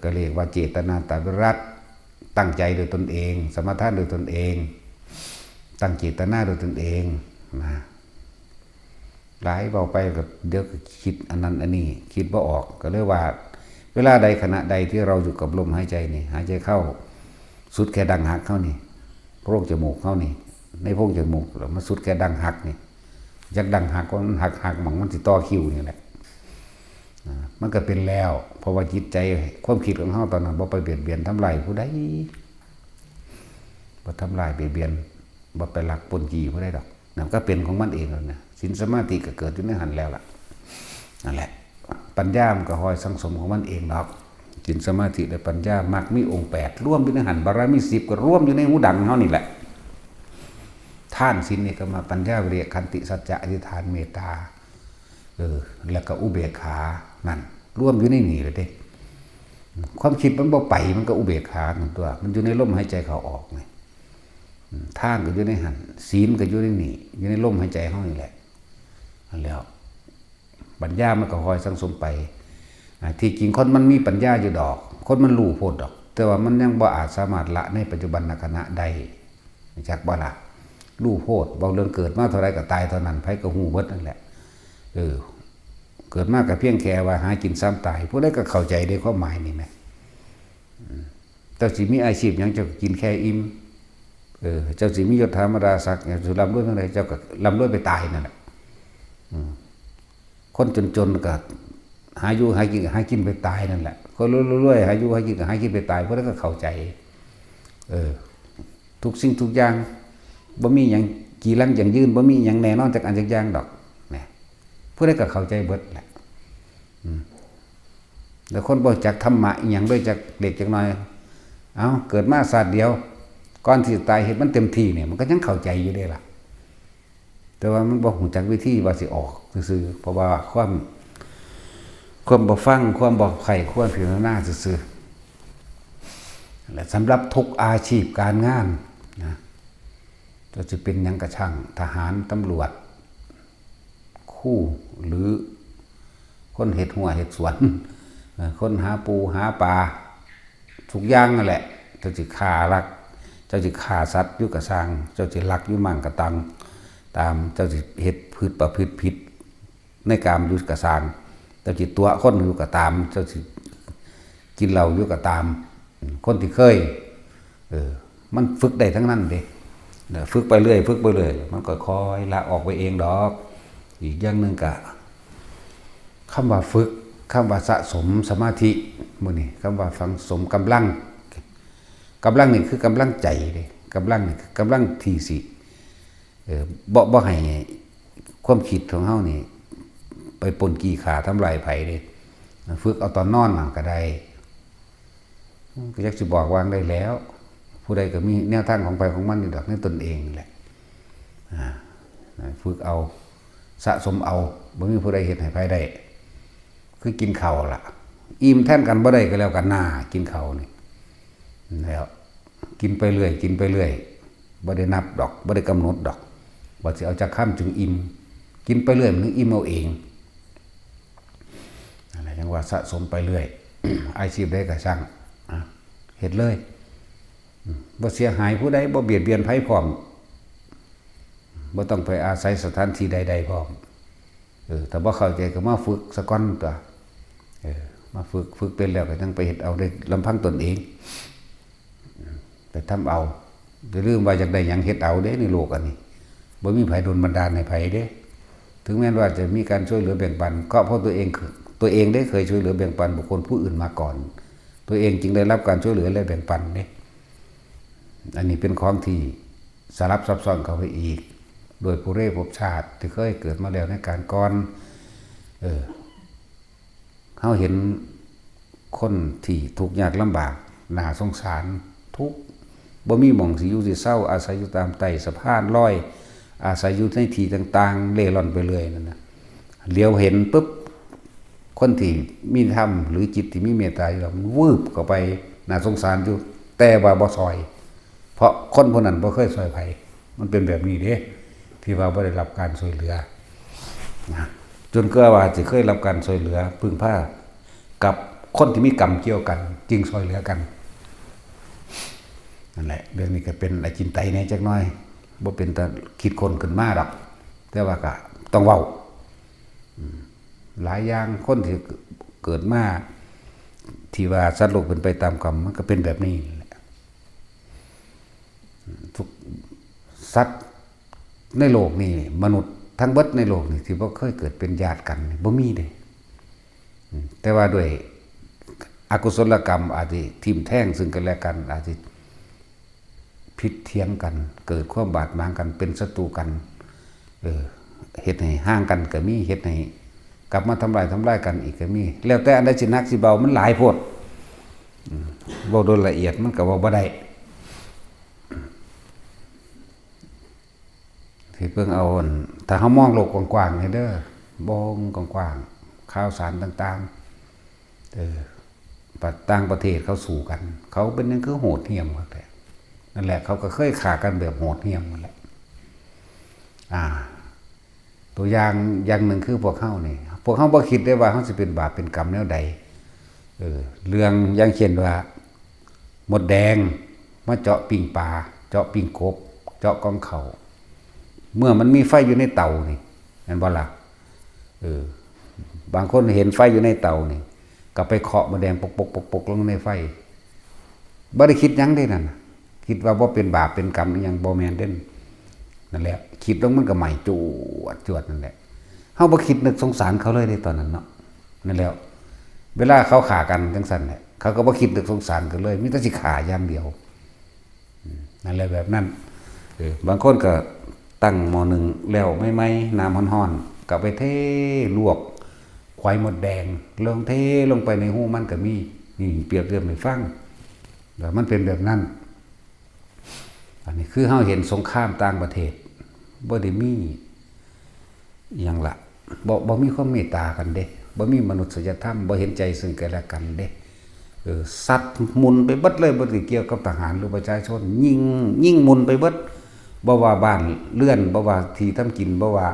ก็เรียกว่าเจตนาตวิรัตตั้งใจโดยตนเองสมทานโดยตนเองตั้งเจตนาโดยตนเองนะหลายเบาไปกับเดี๋ยวก็คิดอันนั้นอันนี้คิดบ่ออกก็เลยว่าเวลาใดขณะใดที่เราอยู่กับลมหายใจนี่หายใจเข้าสุดแค่ดังหักเข้านี่โพรงจมูกเข้านี่ในโพรงจมูกแล้วมาสุดแค่ดังหักนี่อยากดังหักก็มันหักมันสิต่อคิวนี่แหละมันก็เป็นแล้วเพราะว่าจิตใจความคิดของเฮาตอนนั้นบ่ไปเบียดเบียนทำลายผู้ใดบ่ทำลายเบียดเบียนบ่ไปลักปนจี้ผู้ใดดอกนั่นก็เป็นของมันเองแล้วนะศีลสมาธิก็เกิดอยู่ในหันแล้วล่ะนั่นแหละปัญญามันก็คอยสังสมของมันเองดอกศีลสมาธิและปัญญามรรคมีองค์8ร่วมอยู่ในหันบารมี10ก็ร่วมอยู่ในหูดังเฮานี่แหละทานศีลนี่ก็มาปัญญาวิริยะขันติสัจจะอธิษฐานเมตตาแล้วก็อุเบกขานั่นร่วมอยู่ในนี่เลยเด้ความคิดมันบ่ไปมันก็อุเบกขานั่นตัวมันอยู่ในลมหายใจเข้าออกไงทานก็อยู่ในหันศีลก็อยู่ในนี่อยู่ในลมหายใจเฮานี่แหละแล้วปัญญามันก็คอยสังสมไปที่จริงคนมันมีปัญญาอยู่ดอกคนมันรู้โพดดอกแต่ว่ามันยังบ่อาจสามารถละในปัจจุบันขณะใดจักบ่ล่ะรู้โพดบ่เรื่องเกิดมาเท่าไรก็ตายเท่านั้นไผก็ฮู้เบิดนั่นแหละเกิดมาก็เพียงแค่ว่าหากินซ้ำตายผู้ใดก็เข้าใจในความหมายนี่แหมเจ้าสิมีอาชีพหยังเจ้ากินแค่อิ่มเจ้าสิมียศธรรมดาศักดิ์สิร่ำรวยเท่าใดเจ้าก็ร่ำรวยไปตายนั่นแหละคนจนๆก็หาอยู่หากินไปตายนั่นแหละคนรวยๆหาอยู่หากินไปตายเพราะนั้นก็เข้าใจทุกสิ่งทุกอย่างบ่มีหยังกีรังอย่างยืนบ่มีหยังแน่นอนจากอันจากอย่างดอกนะผู้ใดก็เข้าใจเบิดแหละแล้วคนบ่จักธรรมะอีหยังด้วยจักเด็กจักน้อยเอาเกิดมาศาสตร์เดียวก่อนที่ตายเฮ็ดมันเต็มที่เนี่ยมันก็ยังเข้าใจอยู่ได้ล่ะแต่ว่ามันบ่ฮู้จักวิธีว่าสิออกซื่อๆเพราะว่าความบ่ฟังความบ่ใคร่ควรพิจารณาซื่อๆและสำหรับทุกอาชีพการงานนะจะเป็นหยังกระช่างทหารตำรวจคู่หรือคนเฮ็ดหัวเฮ็ดสวนคนหาปูหาปลาทุกอย่างนั่นแหละเจ้าสิฆ่ารักเจ้าสิฆ่าสัตว์อยู่กระสร้างเจ้าสิลักอยู่มั่งกระตังตามเจ้าสิเฮ็ดพืชประพฤติผิดในกามอยู่กระสร้างเจ้าสิตัวคนอยู่กระตามเจ้าสิกินเหล้าอยู่กระตามคนที่เคยมันฝึกได้ทั้งนั้นเด้ฝึกไปเรื่อยมันก็ค่อยละออกไปเองดอกอีกอย่างนึงก็คำว่าฝึกคำว่าสะสมสมาธิมื้อนี้คำว่าฝังสมกำลังนี่คือกำลังใจเด้กำลังนี่คือกำลังที่สิบ่ให้ความคิดของเฮานี่ไปปนกี้ขาทำลายไผเด้ฝึกเอาตอนนอนก็ได้ก็อยากสิบอกวางได้แล้วผู้ใดก็มีแนวทางของไปของมันอยู่ดอกในตนเองแหละฝึกเอาสะสมเอาบ่มีผู้ใดเฮ็ดให้ไผได้คือกินข้าวล่ะอิ่มแทนกันบ่ได้ก็แล้วกันหน้ากินข้าวนี่แล้วกินไปเรื่อยบ่ได้นับดอกบ่ได้กำหนดดอกว่าสิเอาจักค่ำจึงอิ่มกินไปเรื่อยมันถึงอิ่มเอาเองอะไรจังว่าสะสมไปเรื่อย อาชีพใดก็ช่างเฮ็ดเลยบ่เสียหายผู้ใดบ่เบียดเบียนไผพร้อมบ่ต้องไปอาศัยสถานที่ใดๆพร้อมแต่บ่เข้าใจก็มาฝึกซะก่อนตัวมาฝึกเป็นแล้วก็จังไปเฮ็ดเอาได้ลำพังตนเองไปทำเอาอย่าลืมว่าอยากได้หยังเฮ็ดเอาเด้ในโลกอันนี้บ่มีไผดลบันดาลให้ไผเด้ถึงแม้ว่าจะมีการช่วยเหลือแบ่งปันก็เพราะตัวเองได้เคยช่วยเหลือแบ่งปันบุคคลผู้อื่นมาก่อนตัวเองจึงได้รับการช่วยเหลือและแบ่งปันเด้อันนี้เป็นของที่สลับซับซ้อนเข้าไปอีกโดยผู้เร่ภพชาติที่เคยเกิดมาแล้วในการก่อนเฮาเห็นคนที่ทุกข์ยากลำบากน่าสงสารทุกข์บ่มีหม่องสิอยู่สิเศร้าอาศัยอยู่ตามใต้สะพานลอยอาศัยอยู่ในที่ต่างๆเล่ร่อนไปเรื่อยนั่นน่ะเลี้ยวเห็นปุ๊บคนที่มีธรรมหรือจิตที่มีเมตตาอยู่มันวืบเข้าไป น่าสงสารอยู่แต่ว่าบ่ซอย เพราะคนพวกนั้นบ่เคยซอยไผมันเป็นแบบนี้เด้ที่ว่าบ่ได้รับการช่วยเหลือนะจนเกือว่าสิเคยรับการช่วยเหลือพึ่งพากับคนที่มีกรรมเกี่ยวกันจึงช่วยเหลือกันนั่นแหละเรื่องนี้ก็เป็นอาจินไตแน่จักหน่อยบ่เป็นแต่คิดคนขึ้นมาดอกแต่ว่าก็ต้องเว้าหลายอย่างคนที่เกิดมาที่ว่าสัตว์โลกเป็นไปตามกรรมมันก็เป็นแบบนี้แหละทุกสัตว์ในโลกนี่มนุษย์ทั้งเบิดในโลกนี่ที่บ่เคยเกิดเป็นญาติกันบ่มีเด้แต่ว่าด้วยอกุศลกรรมอาจจะทิ่มแท่งซึ่งกันและกันอาจจะผิดเถียงกันเกิดความบาดหมางกันเป็นศัตรูกันเฮ็ดให้ห่างกันก็มีเฮ็ดให้กลับมาทำลายกันอีกก็มีแล้วแต่อันใดสิหนักสิเบามันหลายโพดเว้าโดยละเอียดมันก็เว้าบ่ได้ที่เพิ่งเอาถ้าเฮามองโลกกว้างๆให้เด้อมองกว้างๆข่าวสารต่างๆต่างประเทศเขาสู่กันเขาเป็นนั่นคือโหดเหี้ยมครับแต่นั่นแหละเขาก็เคยฆ่ากันแบบโหดเหี้ยมนั่นแหละตัวอย่างหนึ่งคือพวกเขานี่พวกเขาบ่คิดได้ว่าเขาสิเป็นบาปเป็นกรรมแนวใดเรื่องอย่างเช่นว่าหมดแดงมาเจาะปิ่งปลาเจาะปิ่งกบเจาะกองเขาเมื่อมันมีไฟอยู่ในเตานี่นั่นบ่ล่ะบางคนเห็นไฟอยู่ในเตานี่ก็ไปเคาะหมดแดงปกลงในไฟบ่ได้คิดหยังได้นั่นคิดว่าบ่เป็นบาปเป็นกรรมอีหยังบ่แม่นเด้นั่นแหละคิดลงมันก็ใหม่จวดนั่นแหละเฮาบ่คิดนึกสงสารเขาเลยในตอนนั้นเนาะนั่นแล้วเวลาเขาฆ่ากันจังซั่นแหละเขาก็บ่คิดนึกสงสารกันเลยมีแต่สิฆ่าอย่างเดียวนั่นแหละแบบนั้นบางคนก็ตั้งหม้อนึงแล้วไม่น้ำร้อนๆก็ไปเทลวกควายหมดแดงลงเทลงไปในหูมันก็มีนี่เปรียบเทียบให้ฟังแล้วมันเป็นแบบนั้นอันนี้คือเฮาเห็นสงครามต่างประเทศบ่ได้มีหยังล่ะบ่มีความเมตตากันเด้บ่มีมนุษยธรรมบ่เห็นใจซึ่งกันและกันเด้สัตว์มุนไปเบิดเลยบ่ได้เกี่ยวกับทหารหรือประชาชนยิงมุนไปเบิดบ่ว่าบ้านเรือนบ่ว่าที่ทำกินบ่ว่า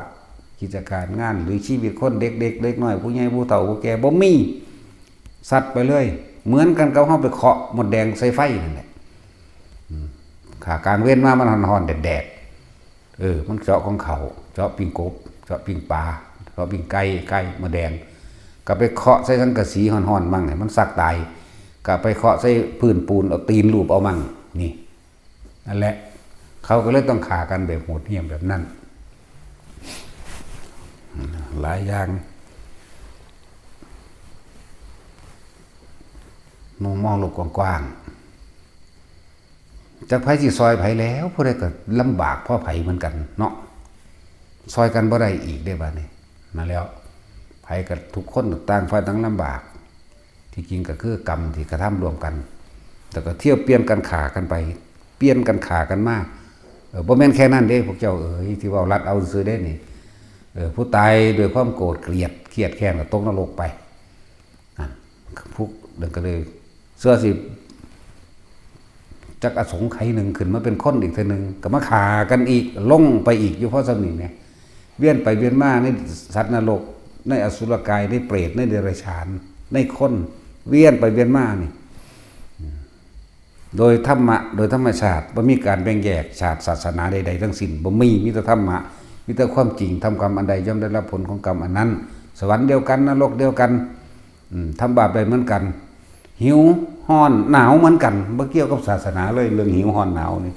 กิจการงานหรือชีวิตคนเด็กเล็กน้อยผู้ใหญ่ผู้เฒ่าผู้แก่บ่มีสัตว์ไปเลยเหมือนกันกับเฮาไปเคาะหมดแดงใส่ไฟนั่นแหละขากลางเว้นมามันร้อนๆแดดมันเจาะของเขาเจาะปิ่งกบเจาะปิ่งปลาเจาะปิ่งไก่หมดแดงก็ไปเคาะใส่สังกะสีร้อนๆมั่งให้มันสักตายก็ไปเคาะใส่พื้นปูนเอาตีนลูบเอามั่งนี่นั่นแหละเขาก็เลยต้องฆ่ากันแบบโหดเหี้ยมแบบนั้นหลายอย่างมองโลกกว้างๆจากไผสิซอยไผแล้วผู้ใดก็ลำบากเพราะไผเหมือนกันเนาะซอยกันบ่ได้อีกได้บัดนี้มาแล้วไผก็ทุกคนต่างฝ่ายต่างลำบากที่จริงก็คือกรรมที่กระทำรวมกันแต่ก็เที่ยวเปลี่ยนกันฆ่ากันไปเปลี่ยนกันฆ่ากันมาบ่แม่นแค่นั้นเด้พวกเจ้าที่ว่ารัดเอาซื่อเด้นี่ผู้ตายโดยความโกรธเกลียดเครียดแค้นก็ตกนรกไปพวกเดินก็เลยเสื้อสิจักอสงไขยหนึ่งขึ้นมาเป็นคนอีกทีหนึ่งก็มาฆ่ากันอีกลงไปอีกอยู่เพราะสำนีเนี่ยเวียนไปเวียนมาในสัตว์นรกในอสุรกายในเปรตในเดรัจฉานในคนเวียนไปเวียนมานี่โดยธรรมะโดยธรรมชาติบ่มีการแบ่งแยกชาติศาสนาใดๆทั้งสิ้นบ่มีแต่ธรรมะมีแต่ความจริงทำกรรมอันใดย่อมได้รับผลของกรรมอันนั้นสวรรค์เดียวกันนรกเดียวกันทำบาปได้เหมือนกันหิวร้อนหนาวเหมือนกันบ่เกี่ยวกับศาสนาเลยเรื่องหิวร้อนหนาวนี่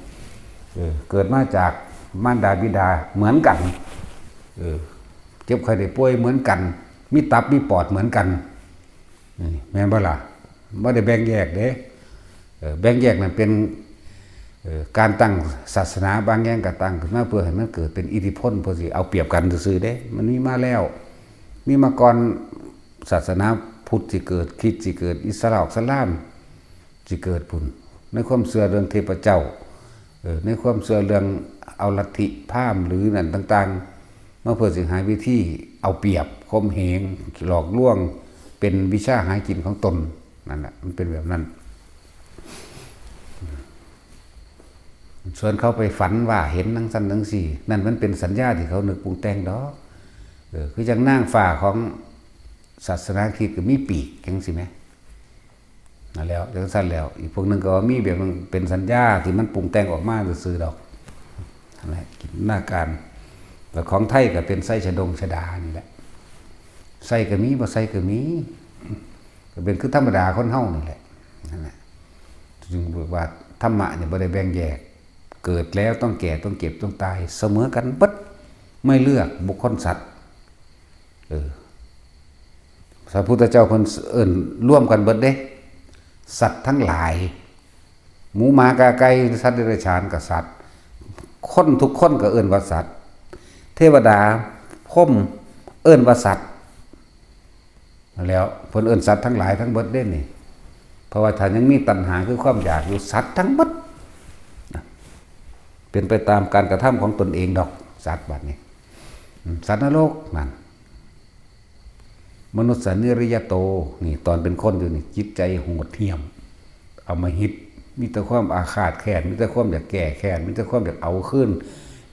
เกิดมาจากมารดาบิดาเหมือนกันเจ็บไข้ได้ป่วยเหมือนกันมีตับมีปอดเหมือนกันแม่นบ่ล่ะบ่ได้แบ่งแยกเด้แบ่งแยกนั่นเป็นการตั้งศาสนาบางอย่างก็ตั้งขึ้นมาเพื่อให้มันเกิดเป็นอิทธิพลเพื่อสิเอาเปรียบกันซื่อๆเด้มันมีมาแล้วมีมาก่อนศาสนาพุทธสิเกิดคริสต์สิเกิดอิสลามสิเกิดพุ่นในความเชื่อเรื่องเทพเจ้าในความเชื่อเรื่องเอาลัทธิพราหมณ์หรือนั่นต่างๆมาเพื่อสิหาวิธีเอาเปรียบข่มเหงหลอกลวงเป็นวิชาหากินของตนนั่นแหละมันเป็นแบบนั้น ชวนเขาไปฝันว่าเห็นนังสันนังสี่นั่นมันเป็นสัญญาที่เขานึกปรุงแต่งดอกคือจังนางฟ้าของศาสนาคริสต์ก็มีปีกจังสิแม่นั่นแล้วจังสั้นแล้วอีกพวกนึงก็มีแบบมันเป็นสัญญาที่มันปรุงแต่งออกมาซื่อๆดอกนั่นแหละกินหน้าการแต่ของไทยก็เป็นไส้ชะดงชะดานี่แหละไส้ก็มีบ่ไส้ก็มีก็เป็นคือธรรมดาคนเฮานี่แหละนั่นแหละจึงบอกว่าธรรมะเนี่ยบ่ได้แบ่งแยกเกิดแล้วต้องแก่ต้องเก็บต้องตายเสมอกันเบิดไม่เลือกบุคคลสัตว์พระพุทธเจ้าเพิ่นเอิ้นร่วมกันเบิดเด้สัตว์ทั้งหลายหมูหมากาไก่สัตว์เดรัจฉานกับสัตว์คนทุกคนก็เอิ้นว่าสัตว์เทวดาพรหมเอิ้นว่าสัตว์แล้วเพิ่นเอิ้นสัตว์ทั้งหลายทั้งเบิดเด้นี่เพราะว่าถ้ายังมีตัณหาคือความอยากอยู่สัตว์ทั้งเบิดเป็นไปตามการกระทำของตนเองดอกสัตว์บัดนี้สัตว์นรกนั่นมนุษย์สันนิริยโตนี่ตอนเป็นคนอยู่นี่จิตใจโหดเหี้ยมเอามาหิดมีแต่ความอาฆาตแค้นมีแต่ความอยากแก้แค้นมีแต่ความอยากเอาขึ้น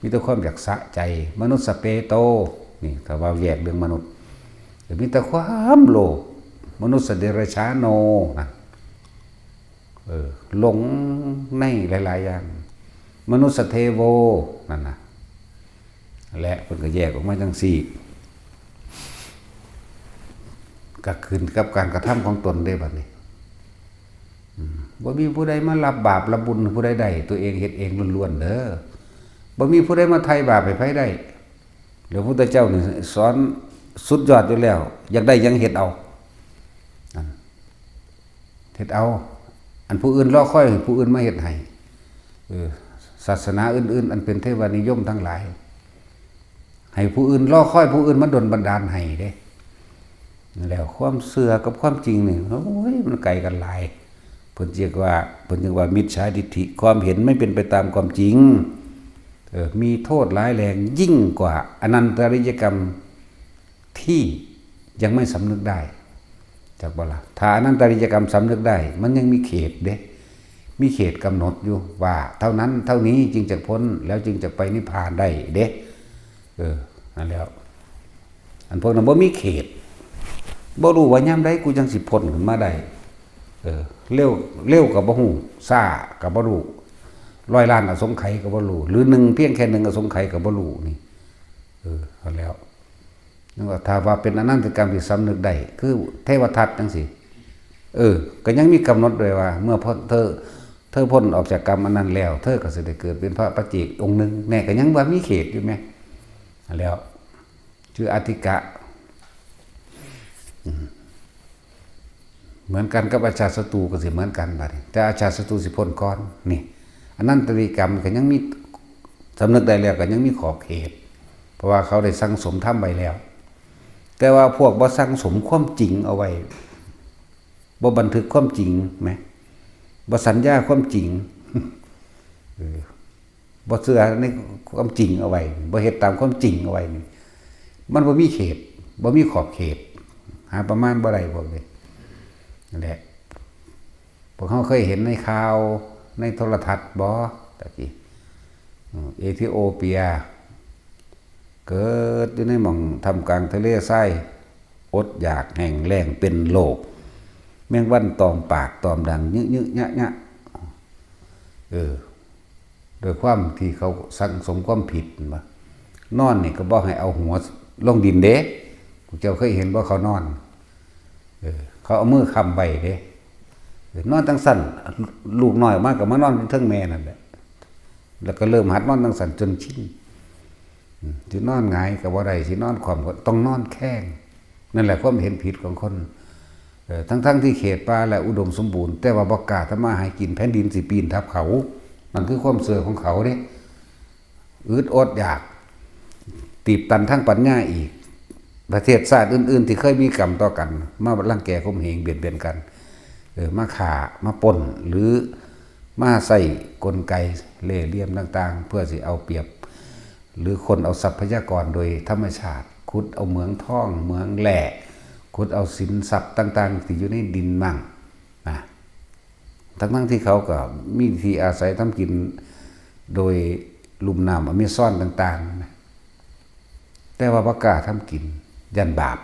มีแต่ความอยากสะใจมนุษย์สเปโตนี่ถ้าว่าแยกเรื่องมนุษย์มีแต่ความโลภมนุษย์เดรัจฉานโนนะหลงในหลายๆอย่างมนุษย์เทโวนั่นนะและเพิ่นก็แยกออกมาจังสี่ก็ขึ้นกับการกระทำของตนได้บัดนี้บ่มีผู้ใดมารับบาปรับบุญผู้ใดได้ตัวเองเฮ็ดเองล้วนๆเด้อบ่มีผู้ใดมาไถ่บาปให้ไผได้เดี๋ยวพระพุทธเจ้านี่สอนสุดยอดอยู่แล้วอยากได้ยังเฮ็ดเอาเฮ็ดเอาอันผู้อื่นรอคอยผู้อื่นมาเฮ็ดให้ศาสนาอื่นๆอันเป็นเทวานิยมทั้งหลายให้ผู้อื่นรอคอยผู้อื่นมาดลบันดาลให้เด้แล้วความเชื่อกับความจริงนี่โอ้ยมันไกลกันหลายเพิ่นเรียกว่ามิจฉาทิฏฐิความเห็นไม่เป็นไปตามความจริงมีโทษร้ายแรงยิ่งกว่าอนันตริยกรรมที่ยังไม่สำนึกได้จากบ่ล่ะถ้าอนันตริยกรรมสำนึกได้มันยังมีเขตเด้มีเขตกำหนดอยู่ว่าเท่านั้นเท่านี้จึงจะพ้นแล้วจึงจะไปนิพพานได้เด้นั่นแล้วอันพวกนั้นบ่มีเขตบ่รู้ว่ายามใดกูจังสิพ้นขึ้นมาได้เร็วก็บ่ฮู้ช้าก็บ่รู้100 ล้านอสงไขยก็บ่รู้หรือ1เพียงแค่1อสงไขยก็บ่รู้นี่เอาแล้วนึกว่าถ้าว่าเป็นอนันตกรรมที่สำนึกได้คือเทวทัตจังซี่ก็ยังมีกำหนดด้วยว่าเมื่อเธอพ้นออกจากกรรมอันนั้นแล้วเธอก็สิได้เกิดเป็นพระปัจเจกองค์นึงแน่ก็ยังว่ามีเขตอยู่แม่แล้วชื่ออธิกะเหมือนกันกับอาชาติศัตรูก็สิเหมือนกันบัดนี้แต่อาชาติศัตรูสิพ้นก่อนนี่อนันตริกรรมก็ยังมีสำนึกได้แล้วก็ยังมีขอบเขตเพราะว่าเขาได้สั่งสมทำไว้แล้วแต่ว่าพวกบ่สั่งสมความจริงเอาไว้บ่บันทึกความจริงไหมบ่สัญญาความจริงบ่เชื่อในความจริงเอาไว้บ่เฮ็ดตามความจริงเอาไว้นี่มันบ่มีเขตบ่มีขอบเขตหาประมาณบ่ได้พวกนี้นั่นแหละพวกเขาเคยเห็นในข่าวในโทรทัศน์บ่ตะกี้เอธิโอเปียเกิดอยู่ในหม่องทำกลางทะเลทรายอดอยากแห้งแล้งเป็นโรคแมงวันตอมปากตอมดังยึๆยะโดยความที่เขาสั่งสมความผิดมานอนนี่ก็บอกให้เอาหัวลงดินเด้เจ้าเคยเห็นว่าเขานอนเขาเอามือค้ำไว้เด้นอนตั้งสั่นลูกน้อยมากกับมานอนเทิงแม่นั่นแหละแล้วก็เริ่มหัดนอนตั้งสั่นจนชินสินอนหงายกับว่าใดสินอนขวำก็ต้องนอนแข้งนั่นแหละความเห็นผิดของคนทั้งที่เขตป่าและอุดมสมบูรณ์แต่ว่าบ่กล้าทำมาหากินแผ่นดินสิปีนทับเขามันคือความเสื่อของเขาเด้อึดอดอยากตีบตันทั้งปัญญาอีกประเทศชาติอื่นๆที่เคยมีกรรมต่อกันมารังแกข่มเหงเบียดเบียนกันมาฆ่ามาปล้นหรือมาใส่กลไกเล่ห์เหลี่ยมต่างๆเพื่อสิเอาเปรียบหรือคนเอาทรัพยากรโดยธรรมชาติขุดเอาเหมืองทองเหมืองแหล่ขุดเอาสินทรัพย์ต่างๆที่อยู่ในดินมั่งทั้งที่เขาก็มีที่อาศัยทำกิน โดยลุ่มน้ำอเมซอนต่างๆนะแต่ว่าบ่กล้าทำกินยันบาป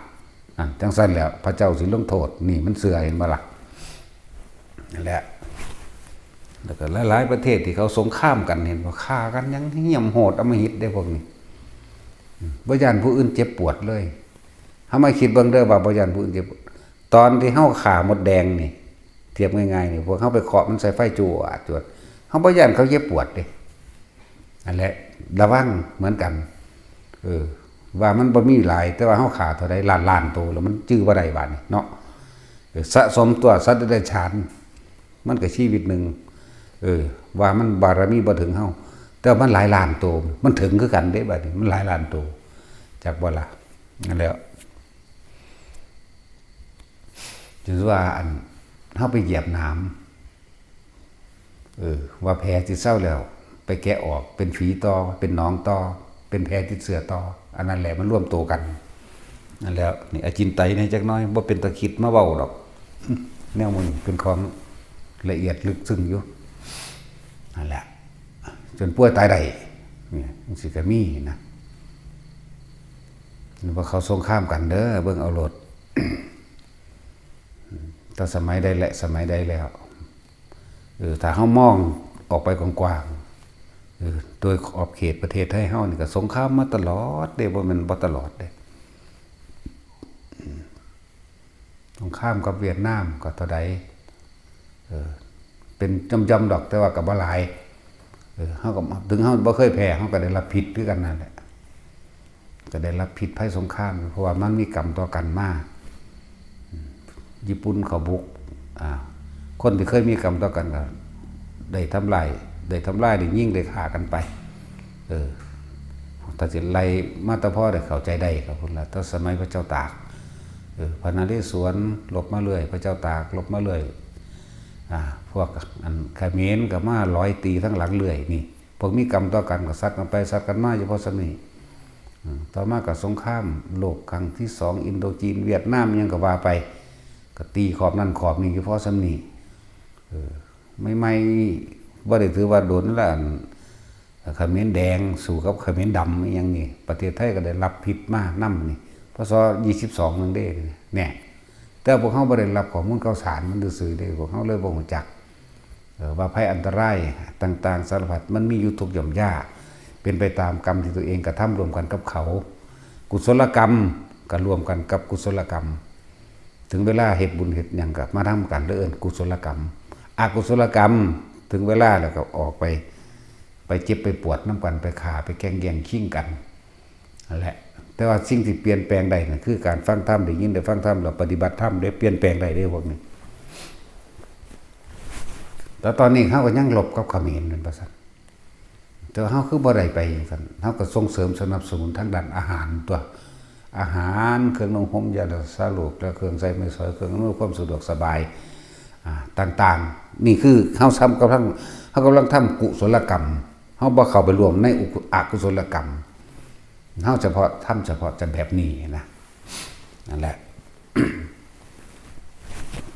จังซั่นแล้วพระเจ้าสิลงโทษนี่มันเสื่อเห็นบ่ล่ะนั่นแหละแล้วก็หลายๆประเทศที่เขาสงครามกันเห็นว่าฆ่ากันยังเหี้ยมโหดอำมหิตได้พวกนี้บ่ย้านผู้อื่นเจ็บปวดเลยเฮามาคิดเบิ่งเด้อว่าบ่ย้านผู้อื่นเจ็บตอนที่เฮาฆ่ามดแดงนี่เทียบง่ายๆนี่พวกเฮาไปเคาะมันใส่ไฟจวดเฮาบ่ย้านเขาเจ็บปวดเด้นั่นแหละระวังเหมือนกันว่ามันบ่มีหลายแต่ว่าเฮาฆ่าเท่าใดล้านๆโตแล้วมันจื้อบ่ได้บาดนี้เนาะสะสมตัวสัตว์เดรัจฉานมันก็ชีวิตนึงว่ามันบารมีบ่ถึงเฮาแต่มันหลายล้านโตมันถึงคือกันเด้บัดนี้มันหลายล้านโตจากบ่ล่ะนั่นแล้วจึงว่าอันเฮาไปเหยียบน้ำว่าแผลสิเศร้าแล้วไปแกะออกเป็นฝีต่อเป็นหนองต่อเป็นแผลติดเชื้อต่ออันนั้นแหละมันร่วมโตกันนั่นแล้วนี่อจินไตยในจักน้อยบ่เป็นตะคิดมาเว้าดอกแนวมันเป็นของละเอียดลึกซึ้งอยู่นั่นแหละจนป่วยตายได้เนี่ยมันสิก็มีนะว่าเขาสงครามกันเด้อเบิ่งเอารถแต่สมัยใดและสมัยใดแล้วถ้าเฮามองออกไปกว้างๆโดยขอบเขตประเทศไทยเฮานี่ก็สงครามมาตลอดเด้บ่แม่นบ่ตลอดเด้สงครามกับเวียดนามก็เท่าใดเป็นจำๆดอกแต่ว่าก็บ่หลายเฮาก็ถึงเฮาบ่เคยแพ้เฮาก็ได้รับผิดคือกันนั่นแหละก็ได้รับผิดภัยสงครามเพราะว่ามันมีกรรมต่อกันมาญี่ปุ่นเขาบุกคนที่เคยมีกรรมต่อกันก็ได้ทำลายได้ยิงได้ฆ่ากันไปถ้าสิไล่มาตะพ่อได้เข้าใจได้ครับพุ่นล่ะแต่สมัยพระเจ้าตากพระนเรศวรลบมาเรื่อยพระเจ้าตากลบมาเรื่อยพวกอันเขมรก็มาร้อยตีทั้งหลังเรื่อยนี่พวกมีกรรมต่อกันก็ซัดกันไปซัดกันมาเฉพาะสนิต่อมากับสงครามโลกครั้งที่2อินโดจีนเวียดนามยังก็ว่าไปก็ตีขอบนั่นขอบนี่เฉพาะสนิไม่ว่าได้ถือว่าโดนละเขมรแดงสู่กับเขมรดำอย่างนี้ประเทศไทยก็ได้รับผิดมากน้ำนี่พศ22นั่นเด้เนี่ยแต่พวกเขาบ่ได้รับข้อมูลข่าวสารมันซื่อๆเด้พวกเขาเลยบ่รู้จักว่าภัยอันตรายต่างๆสารพัดมันมีอยู่ทุกหย่อมย่าเป็นไปตามกรรมที่ตัวเองกระทำรวมกันกับเขากุศลกรรมก็รวมกันกับกุศลกรรมถึงเวลาเฮ็ดบุญเฮ็ดหยังก็มาทำกันเอิ้นกุศลกรรมอกุศลกรรมถึงเวลาแล้วก็ออกไปเจ็บไปปวดน้ำกันไปฆ่าไปแกล้งแย่งชิงกันนั่นแหละแต่ว่าสิ่งที่เปลี่ยนแปลงได้นั่นคือการฟังธรรมได้ยินได้ฟังธรรมแล้วปฏิบัติธรรมได้เปลี่ยนแปลงได้เด้พวกนี้แต่ตอนนี้เฮาก็ยังลบกับเขมรนั่นว่าซั่นแต่เฮาคือบ่ได้ไปซั่นเฮาก็ส่งเสริมสนับสนุนทางด้านอาหารตัวอาหารเครื่องนุ่งห่มยารักษาโรคและเครื่องใช้ไม้สอยเครื่องอำนวยความสะดวกสบายต่างๆนี่คือเฮากำลังทำกุศลกรรมเฮาบ่เข้าไปรวมในอกุศลกรรมเฮาเฉพาะจะแบบนี้นะนั่นแหละ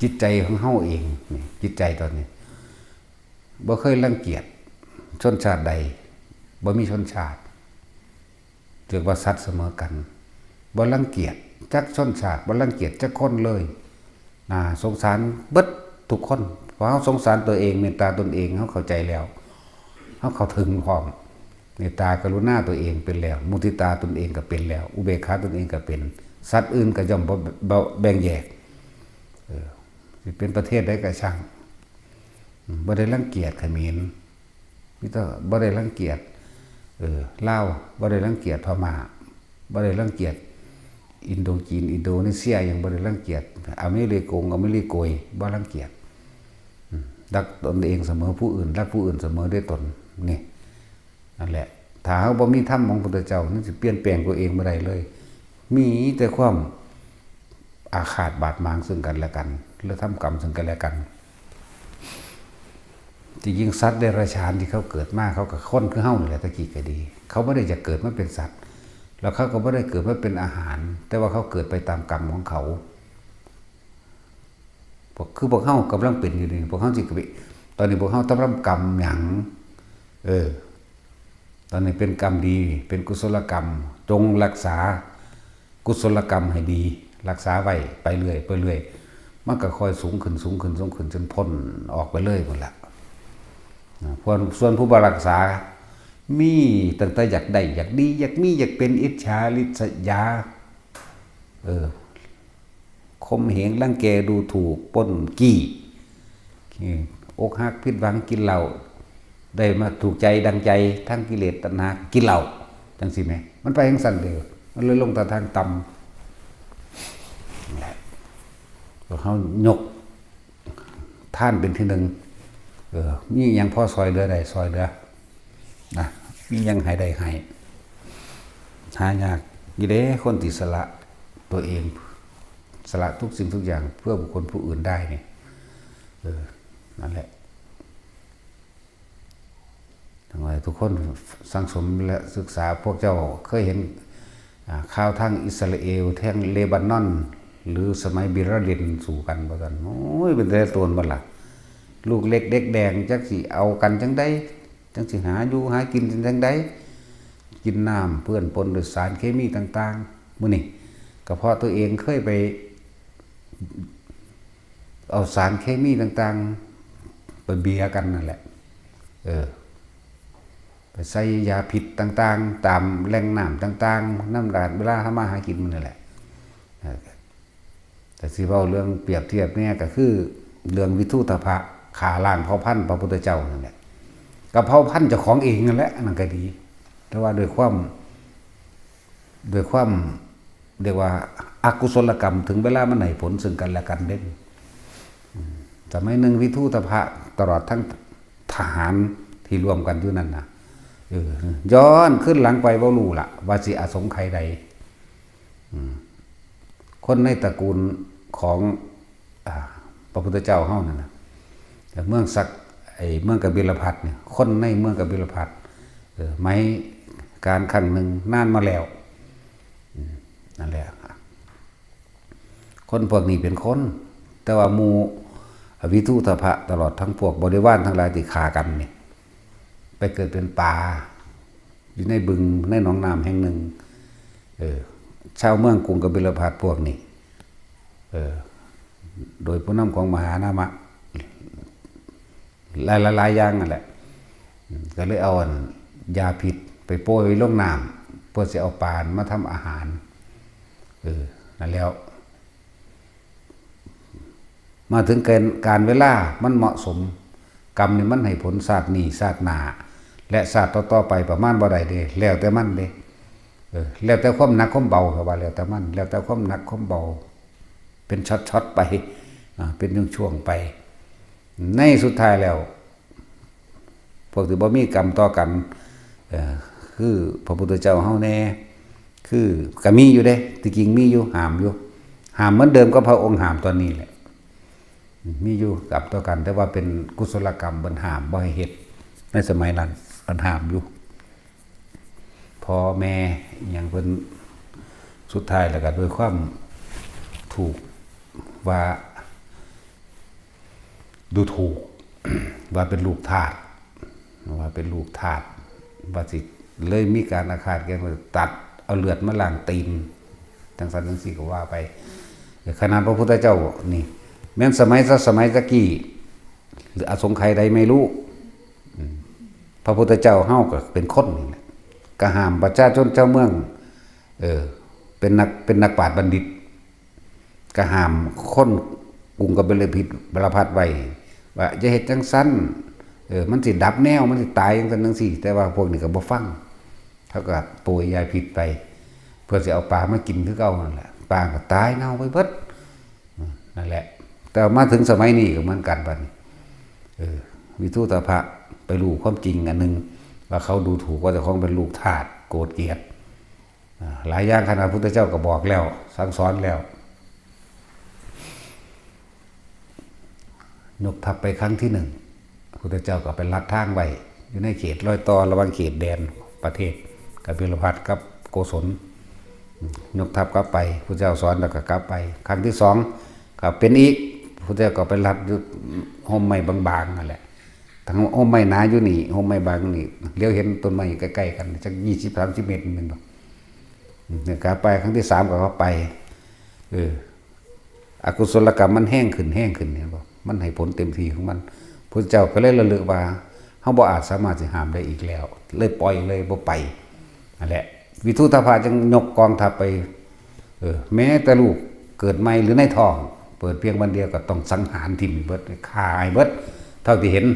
จิตใจของเฮาเองนี่จิตใจตอนนี้บ่เคยรังเกียจชนชาติใดบ่มีชนชาติเรียกว่าสัตว์เสมอกันบ่รังเกียจจักชนชาติบ่รังเกียจจักคนเลยสงสารเบิดทุกคนเพราะเฮาสงสารตัวเองเมตตาตนเองเฮาเข้าใจแล้วเฮาเข้าถึงพร้อมเมตตากรุณาตัวเองเป็นแล้วมุทิตาตนเองก็เป็นแล้วอุเบกขาตนเองก็เป็นสัตว์อื่นก็ย่อมบ่แบ่งแยกสิเป็นประเทศใดก็ช่างบ่ได้รังเกียจเขมรมิตรบ่ได้รังเกียจลาวบ่ได้รังเกียจพม่าบ่ได้รังเกียจอินโดจีนอินโดนีเซียยังบ่ได้รังเกียจอเมริกโกยบ่รังเกียจรักตนเองเสมอผู้อื่นรักผู้อื่นเสมอด้วยตนนี่นั่นแหละถ้าเฮาบ่มีธรรมของพระพุทธเจ้านั่นสิเปลี่ยนแปลงตัวเองบ่ได้เลยมีแต่ความอาฆาตบาดหมางซึ่งกันและกันและทำกรรมซึ่งกันและกันที่ยิ่งสัตว์เดรัจฉานที่เขาเกิดมาเขาก็คนคือเฮานี่แหละตะกี้ก็ดีเขาบ่ได้จะเกิดมาเป็นสัตว์แล้วเขาก็บ่ได้เกิดมาเป็นอาหารแต่ว่าเขาเกิดไปตามกรรมของเขาคือพวกเฮากำลังเป็นอยู่นี่พวกเฮาสิตอนนี้พวกเฮาต้องรับกรรมหยัง ตอนนี้เป็นกรรมดีเป็นกุศลกรรมจงรักษากุศลกรรมให้ดีรักษาไว้ไปเรื่อยไปเรื่อยมันก็ค่อยสูงขึ้นสูงขึ้นสูงขึ้นจนพ้นออกไปเลยหมดละส่วนผู้บรักษามีตั้งแต่อยากได้อยากดีอยากมีอยากเป็นอิจฉาริษยาข่มเหงรังแกดูถูกปล้นกี้อกหักผิดหวังกินเหล้าได้มาถูกใจดังใจทั้งกิเลสตัณหากินเหล้าจังสิแม่มันไปจังสั่นเดียวมันเลยลงแต่ทางต่ำแหละเขายกท่านเป็นที่หนึ่งมียังพ่อซอยเดือใดซอยเดือนะมียังให้ใดให้หายากยี่เด้คนติสละตัวเองสละทุกสิ่งทุกอย่างเพื่อบุคคลผู้อื่นได้เนี่ยนั่นแหละทั้งหลายทุกคนสังสมและศึกษาพวกเจ้าเคยเห็นข่าวทางอิสราเอลแท่งเลบานอนหรือสมัยบิรเดนสู่กันบ่กันโอ้ยเป็นแต่ตัวบ่ล่ะลูกเล็กเด็กแดงจักสิเอากันจังได๋จังสิหาอยู่หากินจังได๋กินน้ำเปื้อนปนด้วยสารเคมีต่างๆมื้อนี้ก็เพราะตัวเองเคยไปเอาสารเคมีต่างๆไปเบียกันนั่นแหละไปใส่ยาพิษต่างๆตามแหล่งน้ำต่างๆน้ำราดเวลาทำมาหากินมันนั่นแหละแต่สิเว้าเรื่องเปรียบเทียบเนี่ยก็คือเรื่องวิทูตภะขาล่างเผ่าพันธุ์พระพุทธเจ้านั่นแหละกับเผ่าพันธุ์เจ้าของเองนั่นแหละนั่นก็ดีแต่ว่าด้วยความเรียกว่าอกุศลกรรมถึงเวลามันให้ผลซึ่งกันและกันเด่นสมัยหนึ่งวิทูตภะตลอดทั้งทหารที่รวมกันอยู่นั่นนะย้อนขึ้นหลังไปว่ารู้ละว่าสิอสงไขยใดคนในตระกูลของพระพุทธเจ้าเฮานั่นนะเมืองศักเมืองกบิลพัสเนี่ยคนในเมืองกบิลพัสไม้การครั้งหนึ่งนานมาแล้วนั่นแหละคนพวกนี้เป็นคนแต่ว่าหมู่วิทูตภะตลอดทั้งพวกบริวารทั้งหลายที่ฆ่ากันเนี่ยไปเกิดเป็นป่าอยู่ในบึงในหนองน้ำแห่งหนึ่งชาวเมืองกรุงกบิลพัสพวกนี้โดยผู้นำของมหานามะหลายอย่างนั่นแหละก็เลยเอายาพิษไปโปรยลงน้ำเพื่อจะเอาปลามาทำอาหารนั่นแล้วมาถึงการเวลามันเหมาะสมกรรมนี่มันให้ผลศาสตร์นี้ศาสตร์หน้าและศาสตร์ต่อๆไปประมาณบ่ได้เด้แล้วแต่มันเด้แล้วแต่ความหนักความเบาครับว่าแล้วแต่มันแล้วแต่ความหนักความเบาเป็นช็อตๆไปเป็นช่วงๆไปในสุดท้ายแล้วพวกที่บ่มีกรรมต่อกันคือพระพุทธเจ้าเฮาแน่คือก็มีอยู่เด้ที่จริงมีอยู่ห้ามอยู่ห้ามเหมือนเดิมก็พระองค์ห้ามตอนนี้แหละมีอยู่กับต่อกันแต่ว่าเป็นกุศลกรรมบันห้ามบ่ให้เฮ็ดในสมัยนั้นบันห้ามอยู่พ่อแม่อย่างเพิ่นสุดท้ายแล้วก็ด้วยความถูกว่าดูถูก ว่าเป็นลูกทาสว่าเป็นลูกทาสว่าสิเลยมีการอาฆาตแก่ว่าตัดเอาเลือดมาล้างตีนจังซั่นจังซี่ก็ว่าไปขนาดพระพุทธเจ้านี่แม้นสมัยตะกี้หรืออสงไขยใดไม่รู้พระพุทธเจ้าเฮาก็เป็นคนนี่แหละก็ห้ามประชาชนเจ้าเมืองเป็นนักปราชญ์บัณฑิตก็ห้ามคนกรุงกบิลพัสไว้ว่าอย่าเฮ็ดจังซั่นมันสิดับแนวมันสิตายจังซั่นจังซี่แต่ว่าพวกนี้ก็บ่ฟังเขาก็โปรยยาพิษไปเพื่อสิเอาปลามากินคือเก่านั่นแหละปลาก็ตายเน่าไปเบิดนั่นแหละแต่มาถึงสมัยนี้ก็เหมือนกันบัดนี้วิทูตภะไปรู้ความจริงอันนึงว่าเขาดูถูกว่าเจ้าของเป็นลูกทาสโกรธเกลียดหลายอย่างขนาดพุทธเจ้าก็บอกแล้วสั่งสอนแล้วยกทัพไปครั้งที่หนึ่งพุทธเจ้าก็ไปลัดทางไว้อยู่ในเขตรอยต่อระหว่างเขตแดนประเทศกบิลพัสกับโกศลยกทัพกลับไปพุทธเจ้าสอนแล้วก็กลับไปครั้งที่สองก็เป็นอีกพุทธเจ้าก็ไปลัดอยู่ห่มไม้บางๆนั่นแหละ ทางโฮมไม้หนาอยู่นี่โฮมไม้บางนี่เลี้ยวเห็นต้นไม้ใกล้ๆกันจัก20-30 เมตรมันดอกเนี่ยกาไปครั้งที่3ก็เขาไปอกุศลกรรมมันแห้งขึ้นเห็นบ่มันให้ผลเต็มที่ของมันพระเจ้าก็เลยระลึกว่าเฮาบ่อาจสามารถสิห้ามได้อีกแล้วเลยปล่อยเลยบ่ไปนั่นแหละวิทุตภาจึงยกกองทัพไปแม้แต่ลูกเกิดใหม่หรือในท้องเปิดเพียงวันเดียวก็ต้องสังหารทิ่มเบิดฆ่าให้เบิดเท่าที่เห็น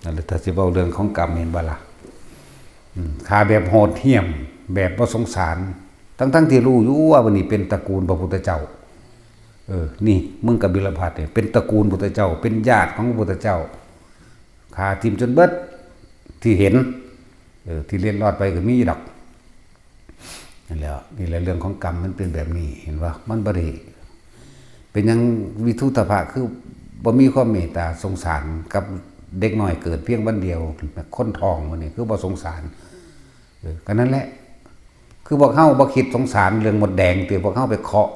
นั่นแหละถ้าสิเว้าเรื่องของกรรมเห็นบ่ล่ะฆ่าแบบโหดเหี้ยมแบบบ่สงสารทั้งที่รู้อยู่ว่าวันนี้เป็นตระกูลพระพุทธเจ้านี่มึงกับบิลพัทเนี่ยเป็นตระกูลพุทธเจ้าเป็นญาติของพระพุทธเจ้าฆ่าทิ่มจนเบิดที่เห็นที่เลียนรอดไปก็มีดอกนั่นแหละนี่แหละเรื่องของกรรมมันเป็นแบบนี้เห็นว่ามันบ่ได้เป็นยังวิทุตภะคือบ่มีความเมตตาสงสารกับเด็กน้อยเกิดเพียงวันเดียวคนท้องมันนี่คือบ่สงสารก็นั่นแหละคือพวกเฮาบ่คิดสงสารเรื่องหมดแดงแต่พวกเฮาไปเคาะ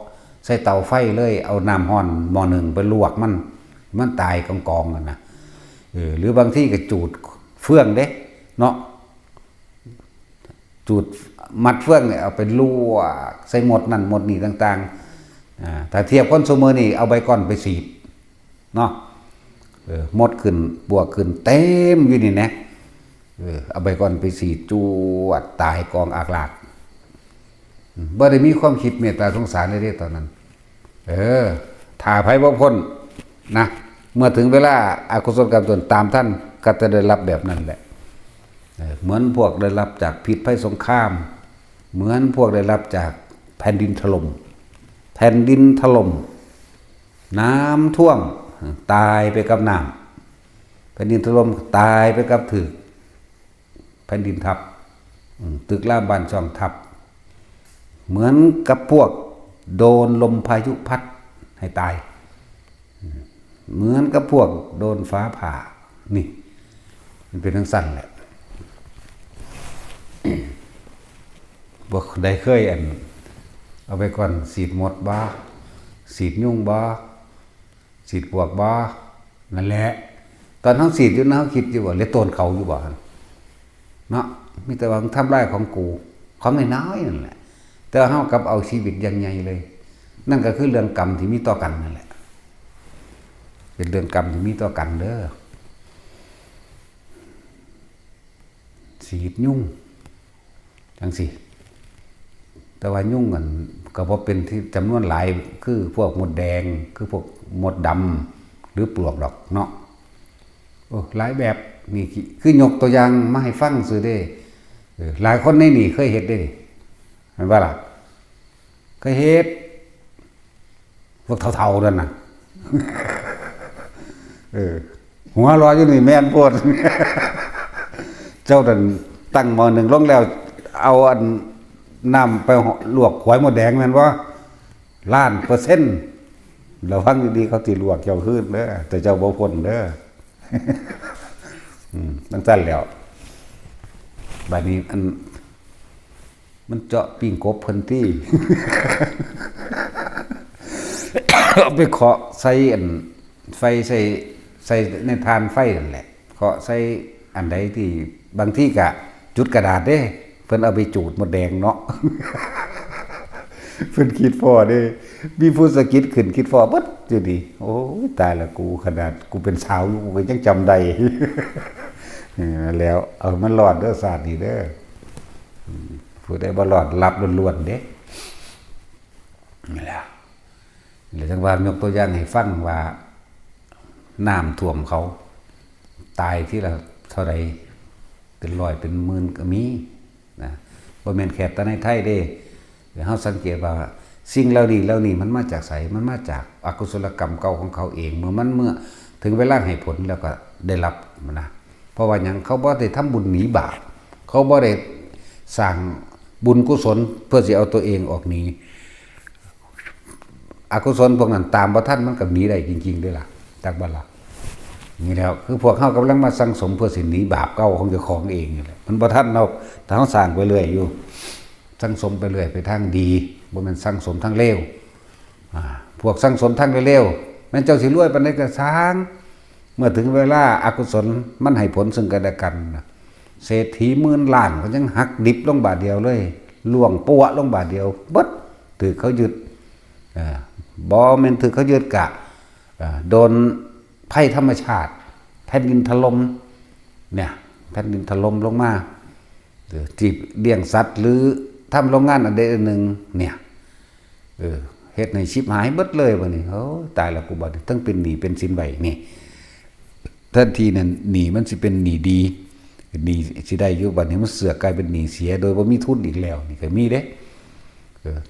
ใส่เตาไฟเลยเอาน้ำร้อนหม้อ1ไปลวกมันตายกองๆกันนะหรือบางที่ก็จูดเฟื่องเด้เนาะจูดมัดเฟื่องเนี่ยเอาไปลวกใส่หมดนั่นหมดนี่ต่างๆถ้าเทียบคนซุมื้อนี่เอาใบก้อนไปสีดเนาะหมดขึ้นบวกขึ้นเต็มอยู่นี่นะเอาใบก้อนไปสีดจวดตายกองอากลากบ่ได้มีความคิดเมตตาสงสารเลยเด้ตอนนั้นถ้าไผบ่พ้นนะเมื่อถึงเวลาอกุศลกรรมตนตามท่านก็จะได้รับแบบนั้นแหละเหมือนพวกได้รับจากพิษภัยสงครามเหมือนพวกได้รับจากแผ่นดินถล่มน้ำท่วมตายไปกับน้ำแผ่นดินถล่มตายไปกับถึกแผ่นดินทับตึกรามบ้านช่องทับเหมือนกับพวกโดนลมพายุพัดให้ตายเหมือนกับพวกโดนฟ้าผ่านี่มันเป็นทั้งสั้นแหละบ่ได้เคยเอาไปก่อนสีดหมดบ่สีดยุ่งบ่สีดปวกบ่นั่นแหละตอนเฮาสีดอยู่นะเฮาคิดอยู่ว่าเลยโตนเขาอยู่บ่เนาะมีแต่ว่าทำลายของกูของน้อยๆนั่นแหละแต่เฮากับเอาชีวิตอย่างใหญ่เลยนั่นก็คือเรื่องกรรมที่มีต่อกันนั่นแหละเป็นเรื่องกรรมที่มีต่อกันเด้อสีดยุ่งจังสิแต่ว่ายุ่งกันก็บ่เป็นที่จำนวนหลายคือพวกมดแดงคือพวกมดดำหรือปลวกดอกเนาะหลายแบบนี่คือยกตัวอย่างมาให้ฟังซื่อเด้หลายคนในนี่เคยเฮ็ดได้เห็นบ่ล่ะเคยเฮ็ดพวกเฒ่าๆนั่นน่ะหัวรออยู่นี่แม่นโพดเจ้าดันตั้งหม้อ1ลงแล้วเอาน้ำไปลวกหอยหมดแดงแม่นบ่1,000,000%ระวังดีๆเขาสิลวกเจ้าคืนเด้อแต่เจ้าบ่พ้นเด้อตั้งซั่นแล้วบัดนี้มันเจาะปิ้งกบเพิ่นที่ เอาไปเคาะใส่ไฟใส่ในทานไฟนั่นแหละเคาะใส่อันใดที่บางที่ก็จุดกระดาษเด้เพิ่นเอาไปจูดหมดแดงเนาะ เพิ่นคิดพอเด้มีผู้สะกิดขึ้นคิดพอเบิดอยู่ดีโอ้ยตายละกูขนาดกูเป็นสาวอยู่กูก็ยังจำได้ แล้วมันรอดเด้อศาสตร์นี่เด้อผู้ใดบ่รอดรับล้วนๆเด้นี่แหละแล้วจังว่ายกตัวอย่างให้ฟังว่าน้ำท่วมเขาตายที่ละเท่าใดเป็นร้อยเป็นหมื่นก็มีนะบ่แม่นแค่แต่ในไทยเด้เดี๋ยวเฮาสังเกตว่าสิ่งเหล่านี้มันมาจากไสมันมาจากอกุศลกรรมเก่าของเขาเองเมื่อถึงเวลาให้ผลแล้วก็ได้รับนะเพราะว่าหยังเขาบ่ได้ทำบุญหนีบาปเขาบ่ได้สร้างบุญกุศลเพื่อสิเอาตัวเองออกหนีอกุศลพวกนั้นตามบ่ทันมันก็หนีได้จริงๆด้วยล่ะจักบ่ล่ะนี่แล้วคือพวกเฮากำลังมาสั่งสมเพื่อสิหนีบาปเก่าของเจ้าของเองนี่แหละมันบ่ทันเนาะถ้าเฮาสร้างไปเรื่อยอยู่สั่งสมไปเรื่อยไปทางดีบ่แม่นสั่งสมทางเลวพวกสั่งสมทางเลวแม่นเจ้าสิรวยปานใดก็สร้าง มื่อถึงเวลาอกุศลมันให้ผลซึ่งกันและกันเศรษฐีหมื่นล้านก็ยังหักดิบลงบาทเดียวเลยล่วงปัวลงบาทเดียวบัดถือเขายึดบ่แม่นถือเขายึดกะโดนภัยธรรมชาติแผ่นดินถล่มเนี่ยแผ่นดินถล่มลงมาจีบเลี้ยงสัตว์หรือทำโรงงานอันใดอันหนึ่งเนี่ยเฮ็ดให้ชิบหายเบิดเลยบัดนี้โอ้ตายแล้วกูบัดนี้ทั้งเป็นหนี้เป็นสินไว้นี่ทันทีนั้นหนี้มันสิเป็นหนี้ดีหนี้สิได้อยู่บัดนี้มันเสือกกลายเป็นหนี้เสียโดยบ่มีทุนอีกแล้วนี่ก็มีเด้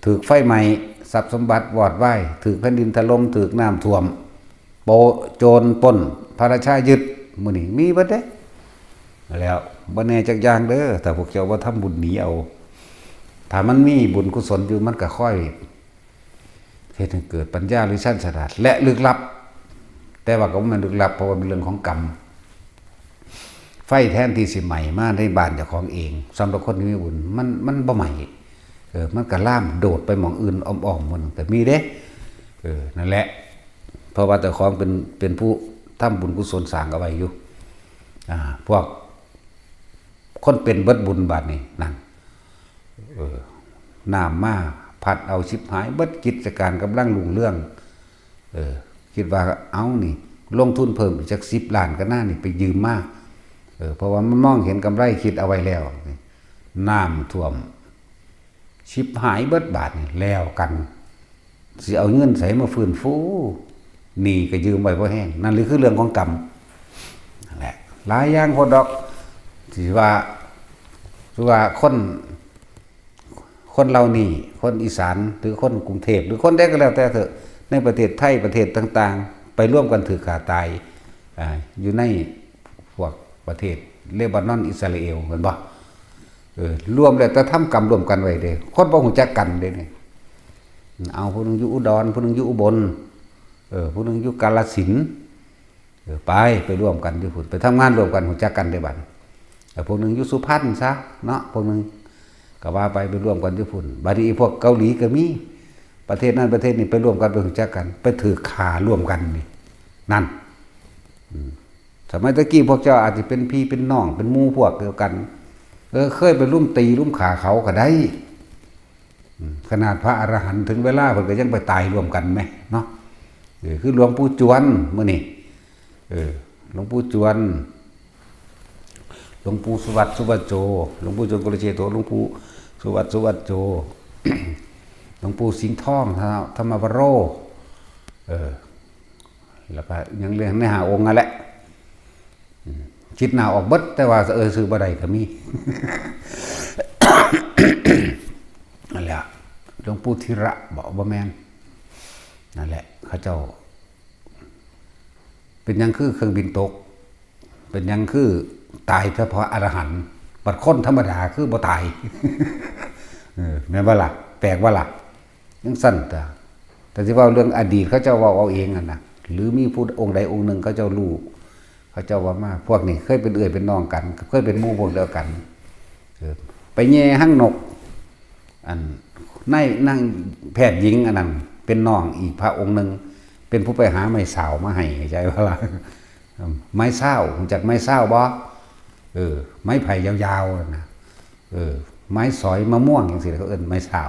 ถูกไฟไหม้ทรัพย์สมบัติวอดวายถูกแผ่นดินถล่มถูกน้ำท่วมโปโจรปล้นพระราชายึดมื้อนี้มีเบิดเด้แล้วบ่แน่จักอย่างเด้อแต่พวกเจ้าบ่ทำบุญหนีเอาถ้ามันมีบุญกุศลอยู่มันก็ค่อยเฮ็ดให้เกิดปัญญาหรือชั้นฉลาดและลึกลับแต่ว่าก็บ่แม่นลึกลับเพราะว่าเป็นเรื่องของกรรมไฟแทนที่สิใหม่มาในบ้านเจ้าของเองสำหรับคนที่มีบุญมันบ่ใหม่มันก็ล่ามโดดไปหม่องอื่นอ้อมๆมันแต่มีเด้นั่นแหละเพราะว่าเจ้าของเป็นผู้ทำบุญกุศลสร้างเอาไว้อยู่พวกคนเป็นเบิดบุญบาดนี้นั่นน้ำมาพัดเอาชิบหายเบิดกิจการกำลังรุ่งเรื่องคิดว่าเอานี่ลงทุนเพิ่มอีกจัก10 ล้านก็น่านี่ไปยืมมาเพราะว่ามันมองเห็นกำไรคิดเอาไว้แล้วน้ำท่วมชิบหายเบิดบาทนี่แล้วกันสิเอาเงินใส่มาฟื้นฟูหนี้ก็ยืมไว้บ่แห้งนั่นคือเรื่องของกรรมนั่นแหละหลายอย่างพอดอกที่ว่าคนเรานี่คนอีสานหรือคนกรุงเทพหรือคนใดก็แล้วแต่เถอะในประเทศไทยประเทศต่างๆไปร่วมกันถือขาตายอยู่ในพวกประเทศเลบานอนอิสราเอลเหมือนบ่ร่วมแล้วแต่ทำกรรมร่วมกันไว้เด้คนบ่ฮู้จักกันเด้นี่เอาผู้นึงอยู่อุดรผู้นึงอยู่อุบลผู้นึงอยู่กาฬสินธุ์ไปร่วมกันอยู่พุ่นไปทำงานร่วมกันฮู้จักกันได้บัดพวกนึงอยู่สุพรรณซะเนาะพวกนึงก็ว่าไปร่วมกันอยู่พุ่นบัดนี้พวกเกาหลีก็มีประเทศนั้นประเทศนี้ไปร่วมกันไปรู้จักกันไปถือขาร่วมกันนี่นั่นสมัยตะกี้พวกเจ้าอาจจะเป็นพี่เป็นน้องเป็นหมู่พวกเดียวกันเคยไปลุ่มตีลุ่มขาเขาก็ได้ขนาดพระอรหันต์ถึงเวลาเพิ่นก็ยังไปตายร่วมกันไหมเนาะคือหลวงปู่จวนมื้อนี้หลวงปู่จวนหลวงปู่สุวัตสุวัตโจหลวงปู่จวนกุลเชโตหลวงปู่สุวัตสุวัตโจหลวงปู่สิงห์ทองธรรมวโรแล้วก็ยังเรื่องใน5 องค์นั่นแหละคิดหน้าออกเบิดแต่ว่าซื้อบ่ได้ก็มี นั่นแหละหลวงปู่ธีระบอกบ่แม่นนั่นแหละเขาเจ้าเป็นยังคือเครื่องบินตกเป็นยังคือตายเฉพาะอรหันต์บัดคนธรรมดาคือบ่ตาย แม่นบ่ล่ะแปลกบ่ล่ะยังสั้นแต่ที่ว่าเรื่องอดีตเขาเจ้าเว้าเอาเองนั่นน่ะหรือมีผู้องค์ใดองค์หนึ่งเขาเจ้ารู้เขาเจ้าว่ามาพวกนี้เคยเป็นเอื้อยเป็นน้องกันเคยเป็นหมู่พวกเดียวกันไปแย่หั่งนกอันนั่งแพทย์หญิงอันนั้นเป็นน้องอีกพระองค์หนึ่งเป็นผู้ไปหาไม้สาวมาให้ใจว่าล่ะไม้เศร้าจากไม้เศร้าบ่ไม้ไผ่ยาวๆนะไม้สอยมะม่วงอย่างสิเขาเอิ้นไม้เศร้า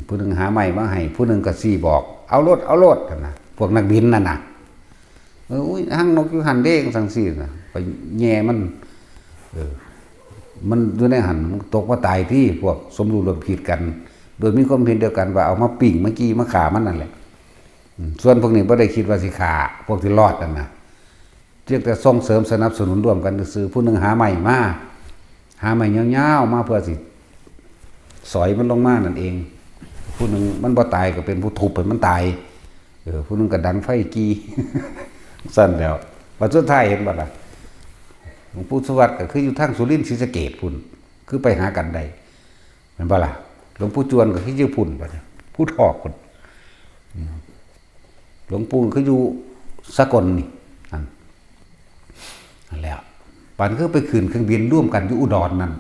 ผู้หนึ่งหาไม้มาให้ผู้หนึ่งก็ซี่บอกเอารถกันนะพวกนักบินนั่นน่ะหั่งนกอยู่หันเด้งสังซี่น่ะไปแย่มันมันอยู่ในหันตกว่าตายที่พวกสมรู้ร่วมคิดกันโดยมีความเห็นเดียวกันว่าเอามาปิ้งมากี้มาขามันนั่นแหละส่วนพวกนี้บ่ได้คิดว่าสิขาพวกที่รอดนั่นน่ะเรียกแต่ส่งเสริมสนับสนุนร่วมกันซื่อผู้หนึงหาไม้มาหาไม้ยาวๆมาเพื่อสิสอยมันลงมานั่นเองผู้หนึงมันบ่ตายก็เป็นผู้ทุบให้มันตายผู้หนึงก็ดันไฟกี้ สั่นแล้วบัดสุดท้ายเห็นบ่ล่ะหลวงปู่สวัสดิ์ก็คืออยู่ทางสุรินทร์ศรีสะเกษพุ่นคือไปหากันได้แม่นบ่ล่ะหลวงปู่จวนก็คืออยู่พุ่นบัดผู้ทอกพุ่นหลวงปู่คืออยู่สกลนี่นั่นแหละปันคือไปขึ้นเครื่องบินร่วมกันอยู่อุดรนั่น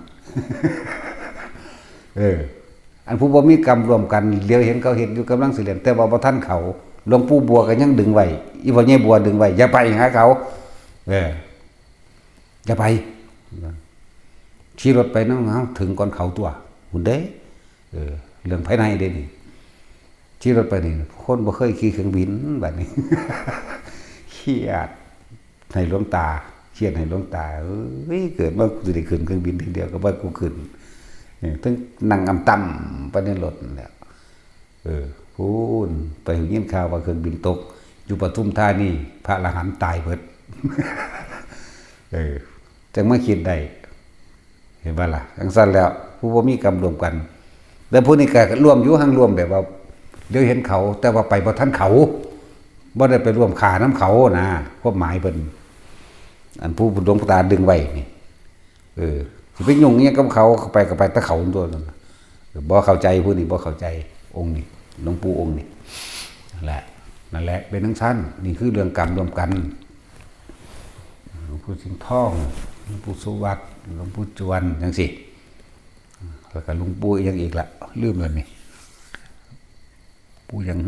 อันผู้บ่มีกรรมร่วมกันเดี๋ยวเห็นเขาเห็นอยู่กำลังสิเรียนแต่ว่าบ่ทันเขา หลวงปู่บัวก็ยังดึงไว้อีพ่อใหญ่บัวดึงไว้อย่าไปหาเขาอย่าไปขี่รถไปน้องถึงก่อนเขาตัวหุ่นเด้เรื่องภายในเด้นี่ขี่รถไปนี่คนบ่เคยขี่เครื่องบินแบบนี้ เครียดให้หลวงตาเครียดให้หลวงตาเกิดว่ากูจะได้ขึ้นเครื่องบินทีเดียวก็ว่ากูขึ้นถึงนั่งอำต่ำไปในรถแล้วพูนไปยินข่าวว่าเครื่องบินตกอยู่ปทุมธานีพระอรหันต์ตายเบิด จังมาคิดได้เห็นป่ะล่ะจังสั้นแล้วผู้บ่มีกรรมรวมกันแล้วผู้นี้ก็ร่วมอยู่หั่งร่วมแบบว่าเดี๋ยวเห็นเขาแต่ว่าไปบ่ทันเขาบ่ได้ไปร่วมขาน้ำเขานะความหมายเพิ่นอันผู้หลวงตาดึงไว้นี่สิไปยุ่งเงี้ยกับเขาไปก็ไปแต่เขาตัวนั้นบ่เข้าใจผู้นี้บ่เข้าใจองค์นี้หลวงปู่องค์นี้นั่นแหละเป็นทั้งชั้นนี่คือเรื่องกรรมรวมกันหลวงปู่สิงห์ทองหลวงปู่สุวัตหลวงปู่จวนจังสิแล้วก็หลวงปู่ยังอีกละลืมเลยนี่ปู่ยัง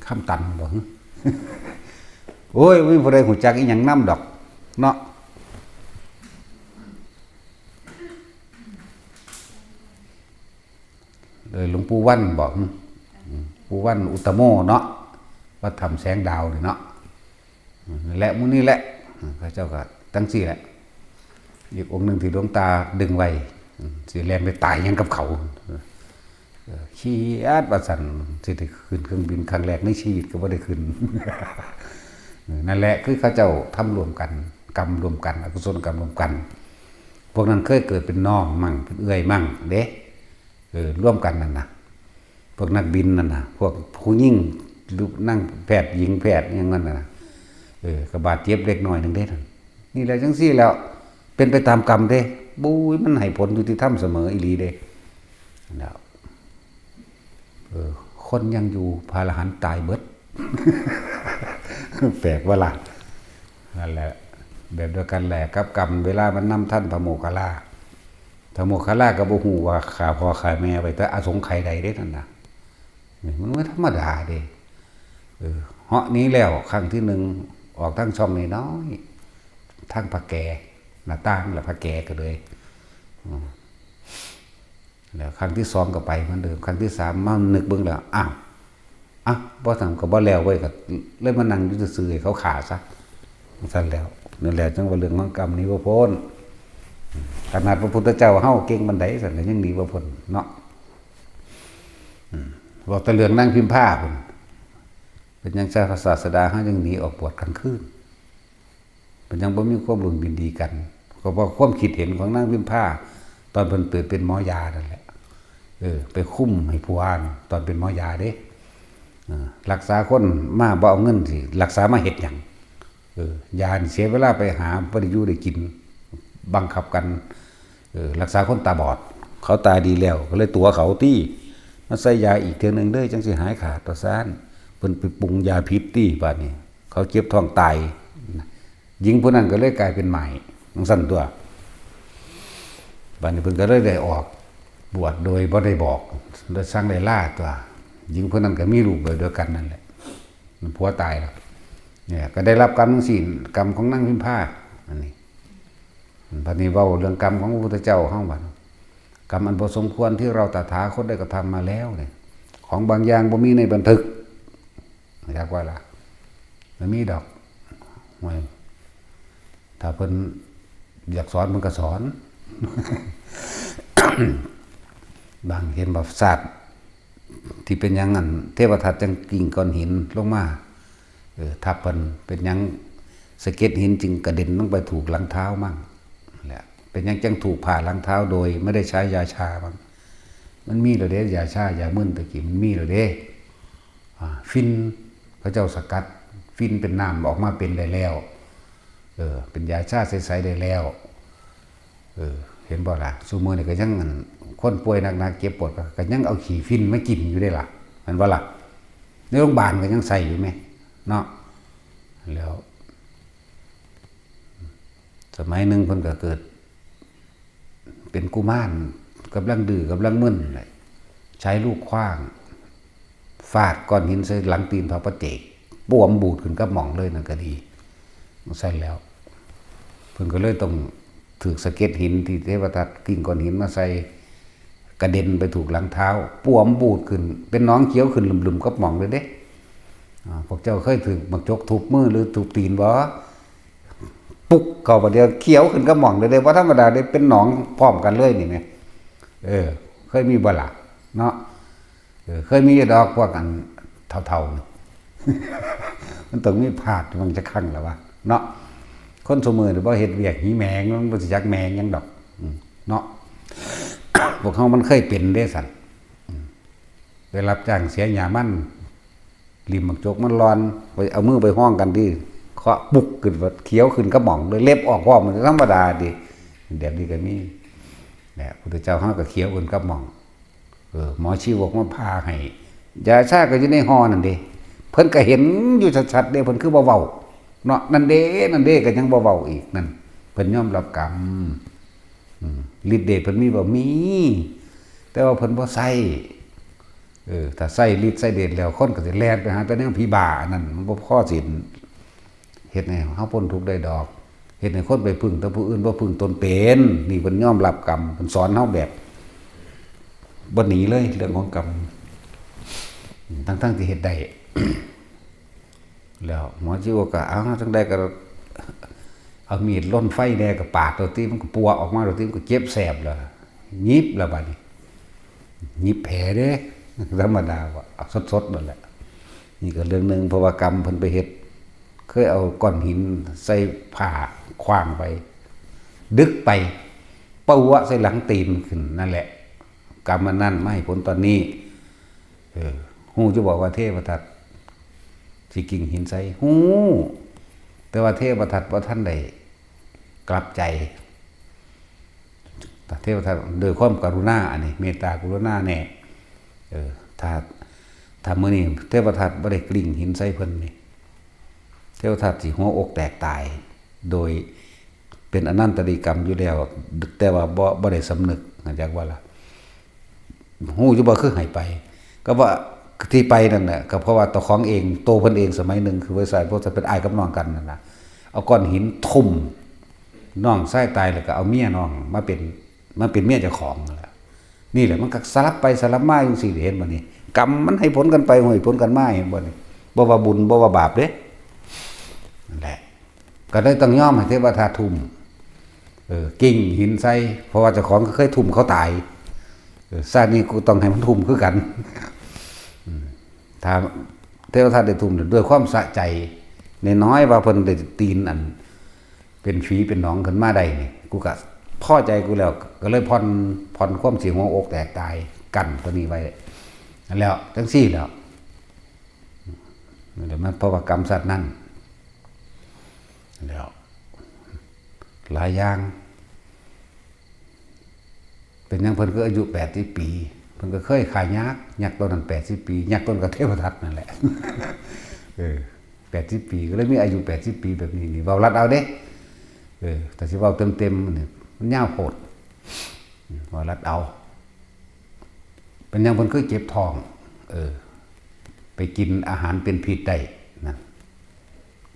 คำตันบ่ โอ้ยไม่พอได้หูจักอีหยังน้ำดอกเนาะเลยหลวงปู่วันบอกปู่วันอุตตโมเนาะวัดธรรมแสงดาวนี่เนาะและมื้อนี้แหละพระเจ้าก็ตั้งสี่แหละอีกองค์หนึ่งที่หลวงตาดึงไว้สิแลนไปตายยังกับเขาขี้อาดประสันสิได้ขึ้นเครื่องบินครั้งแรกในชีวิตก็บ่ได้ขึ้น นั่นแหละคือเขาเจ้าทำรวมกันกรรมรวมกันอกุศลกรรมรวมกันพวกนั้นเคยเกิดเป็นน้องมั่งเป็นเอื้อยมั่งเด้ร่วมกันนั่นนะพวกนักบินนั่นนะพวกผู้ยิ่งลูกนั่งแพทย์หญิงแพทย์อย่างนั้นนะกระบาดเจ็บเล็กน้อยหนึ่งเด้นี่แหละจังซี่แล้วเป็นไปตามกรรมเด้บุ้ยมันให้ผลยุติธรรมเสมออีหลีเด้แล้วคนยังอยู่พระอรหันต์ตายเบิด แปลกว่าล่ะนั่นแหละแบบเดียวกันแหละกับกรรมเวลามันนำท่านพระโมคคัลลาพระโมคคัลลาก็บ่ฮู้ว่าขาพ่อขาแม่ไปแต่อสงไขยใดเด้นั่นน่ะมันไม่ธรรมดาเด้เหาะนี้แล้วครั้งที่หนึ่งออกทั้งช่องน้อยทั้งพระแก่หน้าต่างแล้วพระแก่ก็เลยแล้วครั้งที่สองก็ไปเหมือนเดิมครั้งที่สามมานึกเบิ่งแล้วอ้าวบ่ทำก็บ่แล้วเว้ยก็เลยมานั่งอยู่ซื่อๆให้เขาขาซะซั่นแล้วนั่นแหละจังว่าเรื่องของกรรมนี้บ่พ้นขนาดพระพุทธเจ้าเฮาเก่งบันไดซั่นก็ยังหนีบ่พ้นเนาะบอกแต่เรื่องนั่งพิมพ์ผ้าพุ่นเป็นยังศาสดาเฮายังหนีออกบวชกลางคืนเป็นยังบ่มีความรุ่นบินดีกันก็เพราะความคิดเห็นของนั่งพิมพ์ผ้าตอนเพิ่นเปิดเป็นหมอยานั่นแหละไปคุ้มให้ผู้อ่านตอนเป็นหมอยาเด้รักษาคนมาบ่เอาเงินสิรักษามาเฮ็ดหยังยาเสียเวลาไปหาบ่ได้อยู่ได้กินบังคับกันรักษาคนตาบอดเขาตาดีแล้วก็เลยตัวเขาตี้มาใส่ยาอีกเทื่อนึงเด้อจังสิหายขาดต่อซ่านเพิ่นไปปรุงยาพิษตี้บัดนี้เขาเจ็บท้องตายหญิงผู้นั้นก็เลยกลายเป็นใหม่จังซั่นตัวบัดนี้เพิ่นก็เลยได้ออกบวชโดยบ่ได้บอกได้สร้างได้ล่าตัวหญิงคนนั้นก็มีลูกเดียวกันนั่นแหละมันผัวตายแล้วเนี่ยก็ได้รับกรรมทั้งสิ้นกรรมของนั่งพิมพ์ผ้าอันนี้บัดนี้เว้าเรื่องกรรมของพระพุทธเจ้าเฮาบัดกรรมอันบ่สมควรที่เราตถาคตได้กระทำมาแล้วเนี่ยของบางอย่างบ่มีในบันทึกอยากว่าล่ะมันมีดอกถ้าเพิ่นอยากสอนเพิ่นก็สอน บางเห็นแบบศาสตร์ที่เป็นยังงั้นเทวทัตจังกิ่งก้อนหินลงมาทับเป็นยังสะเก็ดหินจึงกระเด็นลงไปถูกหลังเท้ามั่งแหละเป็นยังจังถูกผ่าหลังเท้าโดยไม่ได้ใช้ยาชาบ้างมันมีเหรอเด้ยาชายามึนตะกี้มันมีเหรอเด้ฟินพระเจ้าสกัดฟินเป็นน้ำออกมาเป็นได้แล้วเป็นยาชาใสๆได้แล้วเห็นบ่ล่ะซุมื้อนี่ก็ยังคนป่วยหนักๆเจ็บปวดก็ยังเอาขี้ฟินมากินอยู่ได้ล่ะมันบ่ล่ะในโรงพยาบาลก็ยังใส่อยู่ไหมเนาะแล้วสมัยหนึ่งเพิ่นก็เกิดเป็นกุมารกำลังดื้อกำลังมึนใช้ลูกขว้าง ฟาดก้อนหินใส่หลังตีนพระประเจกบวมบูดขึ้นกับหม่องเลยนั่นก็ดีใช่แล้วเพิ่นก็เลยต้องถูกสะเก็ดหินที่เทวทัตกิ่งก้อนหินมาใส่กระเด็นไปถูกหลังเท้าบวมบูดขึ้นเป็นน้องเขียวขึ้นลุ่มๆกับหม่องเลยเด้พวกเจ้าเคยถูกบักจกทุบมือหรือถูกตีนบ่ปุ๊กเข้าไปเดียวเขียวขึ้นกับหม่องเลยเด้บ่ธรรมดาได้เป็นหนองพร้อมกันเลยนี่แหมเคยมีบ่ล่ะเนาะเคยมีดอกพวกอันเท่าๆมันต้องมีพลาดมันจะคั่งแล้ววะเนาะคนสมือหรือว่าเฮ็ดเวียกหีแมงมันบ่สิจักแมงยังดอกเนาะ พวกเฮามันเคยเป็นเด้สั่นไปรับจ้างเสียหญ้ามันริมบักจกมันร้อนไปเอามือไปห้องกันดิเคาะปุกขึ้นว่าเขียวขึ้นกระหม่องเลยเล็บออกพร้อมมันธรรมดาดิแบบนี้ก็มีแหละพุทธเจ้าเฮาก็เขียวขึ้นกระหม่องหมอชีวกมาพาให้ยาชาก็อยู่ในห่อนั่นเด้เพิ่นก็เห็นอยู่ชัดๆเด้เพิ่นคือบ่เว้าเนาะนั่นเด้ก็ยังบ่เว้าอีกนั่นเพิ่นยอมรับกรรมฤทธิ์เดชเพิ่นมีบ่มีแต่ว่าเพิ่นบ่ใส่ถ้าใส่ฤทธิ์ใส่เดชแล้วคนก็สิแล่นไปหาแต่แนวผีบ้านั่นมันบ่พอสิเฮ็ดให้เฮาพ้นทุกข์ได้ดอกเฮ็ดให้คนไปพึ่งแต่ผู้อื่นบ่พึ่งตนเป็นนี่เพิ่นยอมรับกรรมเพิ่นสอนเฮาแบบบ่หนีเลยเรื่องของกรรมทั้งที่เฮ็ดได้ แล้วหมอจิวก็เอาจังได๋ก็เอามีดล่นไฟแดงกับปาดตัวที่มันก็ปัวออกมาตัวที่มันก็เจ็บแสบเลยยิบแล้วบัดนี้ยิบแผลเด้ธรรมดาว่าเอาสดๆนั่นแหละนี่ก็เรื่องนึงเพราะว่ากรรมเพิ่นไปเฮ็ดเคยเอาก้อนหินใส่ผ้าขว้างไปดึกไปปะวะใส่หลังตีนขึ้นนั่นแหละกรรมมันนั่นไม่ให้ผลตอนนี้ฮู้จะบอกว่าเทพทัตสิกิ่งหินใส่ฮู้แต่ว่าเทพทัตบ่ทันได้กลับใจเทวทัตโดยความกรุณาอันนี้เมตตากรุณาแน่ถ้ามื้อนี้เทวทัตบ่ได้กลิ้งหินใส่เพิ่นนี่เทวทัตสิหัวอกแตกตายโดยเป็นอนันตริกรรมอยู่แล้วแต่ว่าบ่ได้สำนึกจักว่าล่ะฮู้อยู่บ่คือให้ไปก็ว่าที่ไปนั่นน่ะก็เพราะว่าตัวของเองโตเพิ่นเองสมัยหนึ่งคือไว้ใส่พวกจะเป็นอ้ายกับน้องกันนั่นน่ะเอาก้อนหินทุ่มน้องชายตายแล้วก็เอาเมียน้องมาเป็นเมียเจ้าของนั่นแหละนี่แหละมันก็สลับไปสลับมาจังซี่เห็นบ่นี่กรรมมันให้ผลกันไปให้ผลกันมาเห็นบ่นี่บ่ว่าบุญบ่ว่าบาปเด้นั่นแหละก็ได้ต้องยอมให้เทวทัตทุ่มกิ่งหินใส่เพราะว่าเจ้าของก็เคยทุ่มเขาตายชาตินี้กูต้องให้มันทุ่มคือกันถ้าเทวทัตได้ทุ่มด้วยความสะใจน้อยว่าเพิ่นได้ตีนอันเป็นฝีเป็นหนองขึ้นมาได้นี่กูก็พอใจกูแล้วก็เลยผ่อนความเสียหัวอกแตกตายกันตัวนี้ไว้แล้วจังซี่แล้วเดี๋ยวมันเพราะว่ากรรมสัตว์นั่นแล้วหลายอย่างเป็นอย่างเพิ่นก็อายุ80 ปีเพิ่นก็เคยขายยักษ์ต้นนั้น80 ปียักษ์ต้นก็เทวทัตนั่นแหละ80 ปีก็เลยมีอายุ80 ปีแบบนี้นี่เว้ารัดเอาเด้แต่สิเว้าเต็มๆนี่มันยาวโพดเว้ารัดเอาเป็นอย่างเพิ่นเคยเจ็บท้องไปกินอาหารเป็นพิษได้นั่น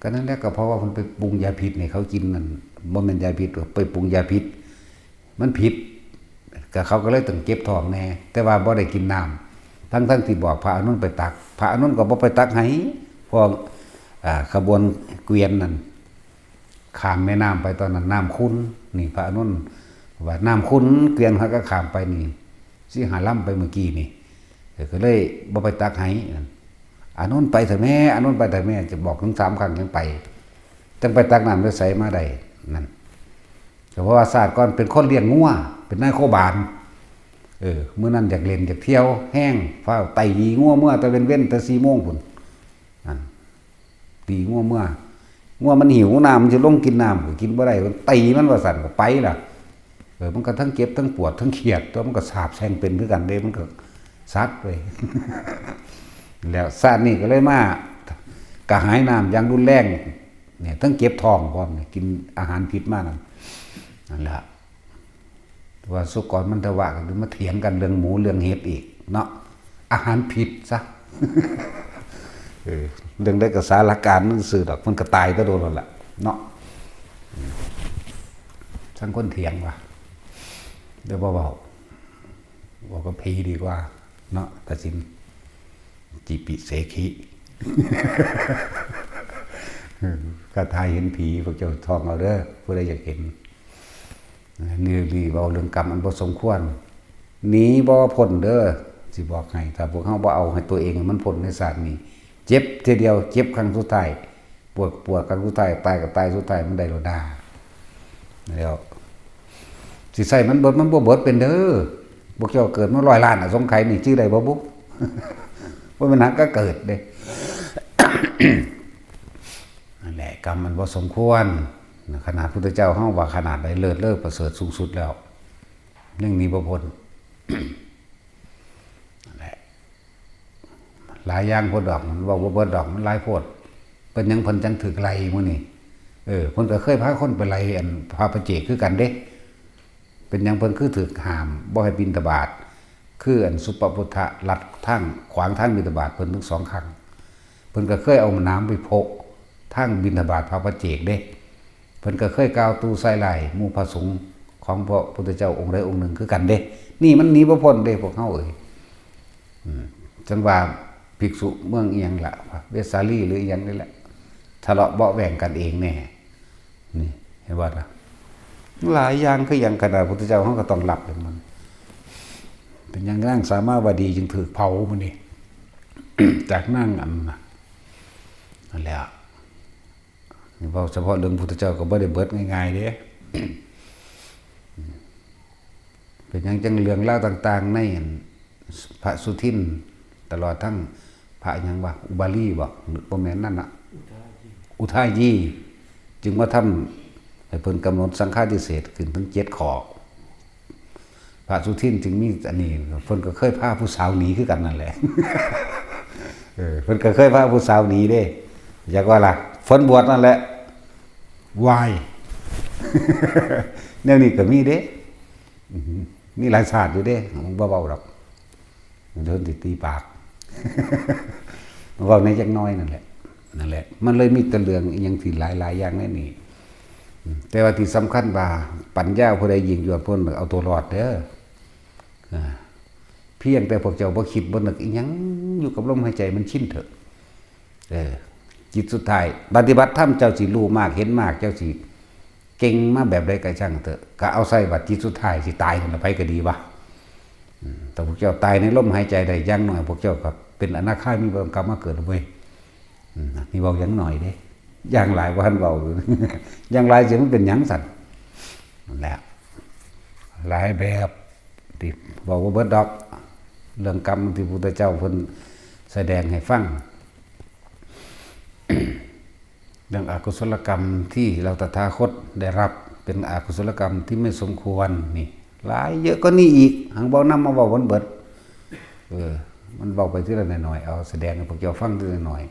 ก็นั่นแหละก็เพราะว่าเพิ่นไปปรุงยาพิษให้เขากินนั่นบ่แม่นยาพิษไปปรุงยาพิษมันผิดก็เขาก็เลยต้องเจ็บท้องแน่แต่ว่าบ่ได้กินน้ำทั้งที่บอกพระอานนท์ไปตักพระอานนท์ก็บ่ไปตักให้พวกขบวนเกวียนนั่นข้ามแม่น้ำไปตอนนั้นน้ำขุ่นนี่พระอานนท์ว่าน้ำขุ่นเกวียนเขาก็ข้ามไปนี่สิหาล่ำไปเมื่อกี้นี่ก็เลยบ่ไปตักให้อานนท์ไปเถอะแม่อานนท์ไปเถอะแม่จะบอกถึง3 ครั้งยังไปจังไปตักน้ำได้ใส่มาได้นั่นเพราะว่าศาสตร์ก่อนเป็นคนเลี้ยงงัวเป็นนายโคบานเมื่อนั้นอยากเล่นอยากเที่ยวแห้งฟ้าไต่ดีงัวเมื่อแต่เว้นแต่4 โมงพุ่นนั่นตีงัวเมื่องัวมันหิวน้ำมันจะลงกินน้ำก็กินบ่ได้มันตีมันว่าสั่นก็ไปล่ะมันก็ทั้งเจ็บทั้งปวดทั้งเครียดตัวมันก็สาบแช่งเป็นคือกันเด้มันก็ซัดไป แล้วซาดนี่ก็เลยมากระหายน้ำอย่างรุนแรงเนี่ยทั้งเก็บท้องพร้อมเนี่ยกินอาหารผิดมากนั่นแหละว่าสุกรมันทวะกันมาเถียงกันเรื่องหมูเรื่องเห็ดอีกเนาะอาหารผิดซะ เรื่องได้กับสารการนั่นสื่อดอกมันก็ตายก็โดนแล้วล่ะเนาะทั้งคนเถียงว่ะเดี๋ยวบอกก็พีดีกว่าเนาะตัดสินจีปิเสขีก็ทายเห็นผีพวกเจ้าทองเอาเด้อผู้ใดอยากเห็นนี่เบาเรื่องกรรมอันบ่สมควรหนีบ่พ้นเด้อสิบอกให้ถ้าพวกเฮาบ่เอาให้ตัวเองมันพ้นในศาสตร์นี้เจ็บทีเดียวเจ็บครั้งสุดท้ายปวดครั้งสุดท้ายตายก็ตายสุดท้ายมันได้โลดาแล้วสิใส่มันบ่เป็นเด้อพวกเจ้าเกิดมา100 ล้านสงไขนี่ชื่อใดบ่บุว่ามันหนักก็เกิดเด้นั่นแหละกรรมมันบ่สมควรขนาดพุทธเจ้าเฮาว่าขนาดใดเลิศประเสริฐสูงสุดแล้วยังหนีบ่พ้นนั่นแหละหลายอย่างพดดอกมันว่าบ่เบิดดอกมันหลายโพดเป็นหยังเพิ่นจังถึกไล่มื้อนี้เพิ่นก็เคยพาคนไปไล่อันพาประเจกคือกันเด้เป็นหยังเพิ่นคือถึกห้ามบ่ให้บิณฑบาตคืออันสุปปุทธะลัดทางขวางทางบิณฑบาตเพิ่นถึง2 ครั้งเพิ่นก็เคยเอาน้ำไปโพะทางบิณฑบาตพระประเจกเด้เพิ่นก็เคยกล่าวตูใส่ไหลหมู่พระสงฆ์ของพระพุทธเจ้าองค์ใดองค์หนึ่งคือกันเด้นี่มันหนีบ่พ้นเด้พวกเฮาจังว่าภิกษุเมืองอีหยังล่ะเวสสาลีหรืออีหยังนี่แหละทะเลาะเบาะแว้งกันเองแน่นี่เห็นบ่ล่ะหลายอย่างคืออย่างขนาดพุทธเจ้าเฮาก็ต้องรับอย่างมันเป็นอย่างนางสามาวดีจึงถูกเผามื้อนี้ จากนางอันนั่นแหละนี่เว้าเฉพาะเรื่องพุทธเจ้าก็บ่ได้เบิดง่ายๆเด้เป็นอย่างจังเรื่องเล่าต่างๆในพระสุทินตลอดทั้งพระหยังว่าอุบาลีบ่บ่แม่นนั่นน่ะอุทายีจึงว่าทำให้เพิ่นกำหนดสังฆาทิเศษขึ้นถึง7 ข้อพระสุทินจึงมีอันนี้เพิ่นก็เคยพาผู้สาวหนีคือกันนั่นแหละเพิ่นก็เคยพาผู้สาวหนีเด้อยากว่าล่ะฝนบวชนั่นแหละวายแนวนี้ก็มีเด้มีหลายศาสตร์อยู่เด้บ่เบาดอกเดินตีปากเว้าในจักน้อยนั่นแหละมันเลยมีแต่เรื่องอีหยังที่หลายๆอย่างแน่นี่แต่ว่าที่สำคัญว่าปัญญาผู้ใดยิ่งยวดพ้นเอาตัวรอดเด้อเพียงแต่พวกเจ้าบ่คิดบ่นึกอีหยังอยู่กับลมหายใจมันชินเถอะจิตสุดท้ายปฏิบัติธรรมเจ้าสิรู้มากเห็นมากเจ้าสิเก่งมาแบบใดก็ช่างเถอะก็เอาใส่บัดจิตสุดท้ายสิตายนั่นล่ะไปก็ดีวะแต่พวกเจ้าตายในลมหายใจได้อย่างน้อยพวกเจ้าก็เป็นอนาคามีบ่กรรมมาเกิดเว้ยนี่เว้าอย่างน้อยเด้อย่างหลายว่าท่านเว้าอย่างหลายสิมันเป็นหยังสั่นนั่นแหละหลายแบบที่บอกว่าเบิดดอกเรื่องกรรมที่พระพุทธเจ้าเพิ่นแสดงให้ฟังเรื่องอกุศลกรรมที่เราตถาคตได้รับเป็นอกุศลกรรมที่ไม่สมควรนี่หลายเยอะก็นี่อีกหังเบานำมาเว้าวันเบิดมันเว้าไปทีละหน่อยๆเอาแสดงให้พวกเจ้าฟังทีละหน่อย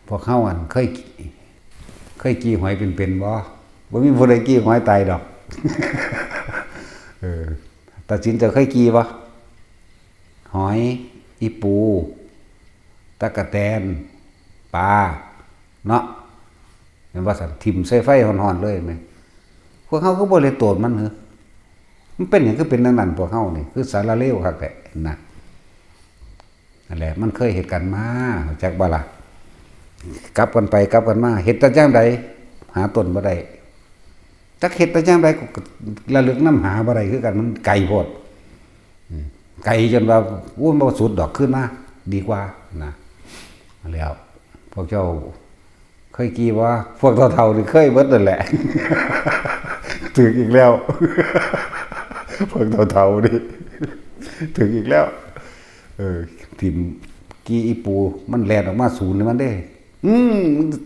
พวกเฮาอันเคยกี้หอยเป็นบ่มีผู้ใดกี้หอยตายดอกตัดสินจะเคยกี้บ่หอยอีปูตะกะแตนปลาเนาะเห็นว่าสั่นทิ่มใส่ไฟฮ้อนๆเลยแม่พวกเฮาก็บ่เลยโตดมันเหรอมันเป็นหยังคือเป็นจังนั้นพวกเฮานี่คือสารเลวคักแหละนะนั่นแหละมันเคยเฮ็ดกันมาจักบ่ล่ะกลับกันไปกลับกันมาเฮ็ดแต่จังใดหาต้นบ่ได้จักเฮ็ดแต่จังใดก็ระลึกน้ำหาบ่ได้คือกันมันไกลโพดไกลจนว่าโอ้บ่สุดดอกขึ้นมาดีกว่านะแล้วพวกเจ้าเคยกี่ว่าพวกเฒ่าๆนี่เคยเบิดนั่นแหละถึงอีกแล้วพวกเฒ่าๆนี่ถึงอีกแล้วทิ่มกี้อีปูมันแล่นออกมาศูนย์นี่มันเด้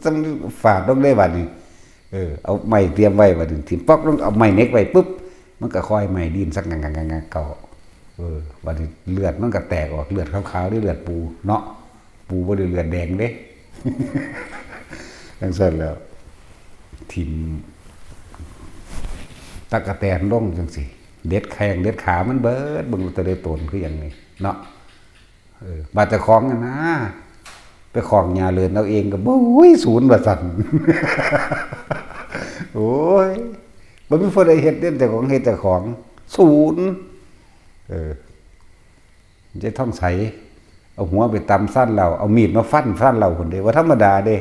จังฝาดต้องได้บัดนี้เอาไม้เตรียมไว้บัดนี้ทิ่มป๊อกต้องเอาไม้เน็กไว้ปุ๊บมันก็ค่อยไม้ดินสักงังๆๆเก่าบัดนี้เลือดมันก็แตกออกเลือดขาวๆนี่เลือดปูเนาะปูบ่ได้เลือดแดงเด้จังซั่นแล้วทิ่มตะกะแตนลงจังซี่เด็ดแข้งเด็ดขามันเบิดเบิ่งแต่ได้ตนคือหยังนี่เนาะ บาดจะคล้องกันนะไปคล้องยาเลือนเอาเองก็บ่ยศูนย์บ่สั่น โอ้ยบ่มีผู้ใดเฮ็ดเด่นแต่ของเฮ็ดแต่ของศูนย์จะท่องใสเอาหัวไปตำสั้นเราเอามีดมาฟันเราคนเดียวว่าธรรมดาเด้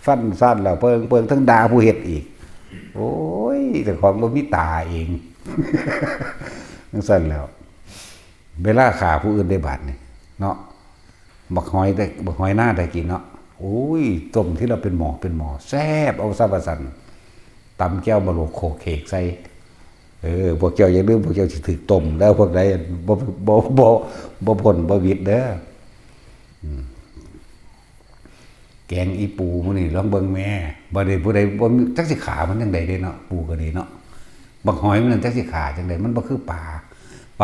ฟันสั้นเราเปิงทั้งด่าผู้เฮ็ดอีกโอ้ยแต่ของบ่มีตาเองทั้งสั้นแล้วเวลาฆ่าผู้อื่นได้บาดนี่เนาะบักหอยหน้าได้กินเนาะโอ้ยต้มที่เราเป็นหมอแซ่บเอาซะว่าซั่นตำแก้วบะโลกโคเคกใส่พวกเจ้าอย่าลืมพวกเจ้าสิถูกต้มแล้วพวกใดบ่พ้นบ่วิดเด้อแกงอีปูมื้อนี้ลองเบิ่งแม่บ่ได้ผู้ใดบ่จักสิขามันจังได๋เด้เนาะปูก็ดีเนาะบักหอยมันจักสิขาจังได๋มันบ่คือปล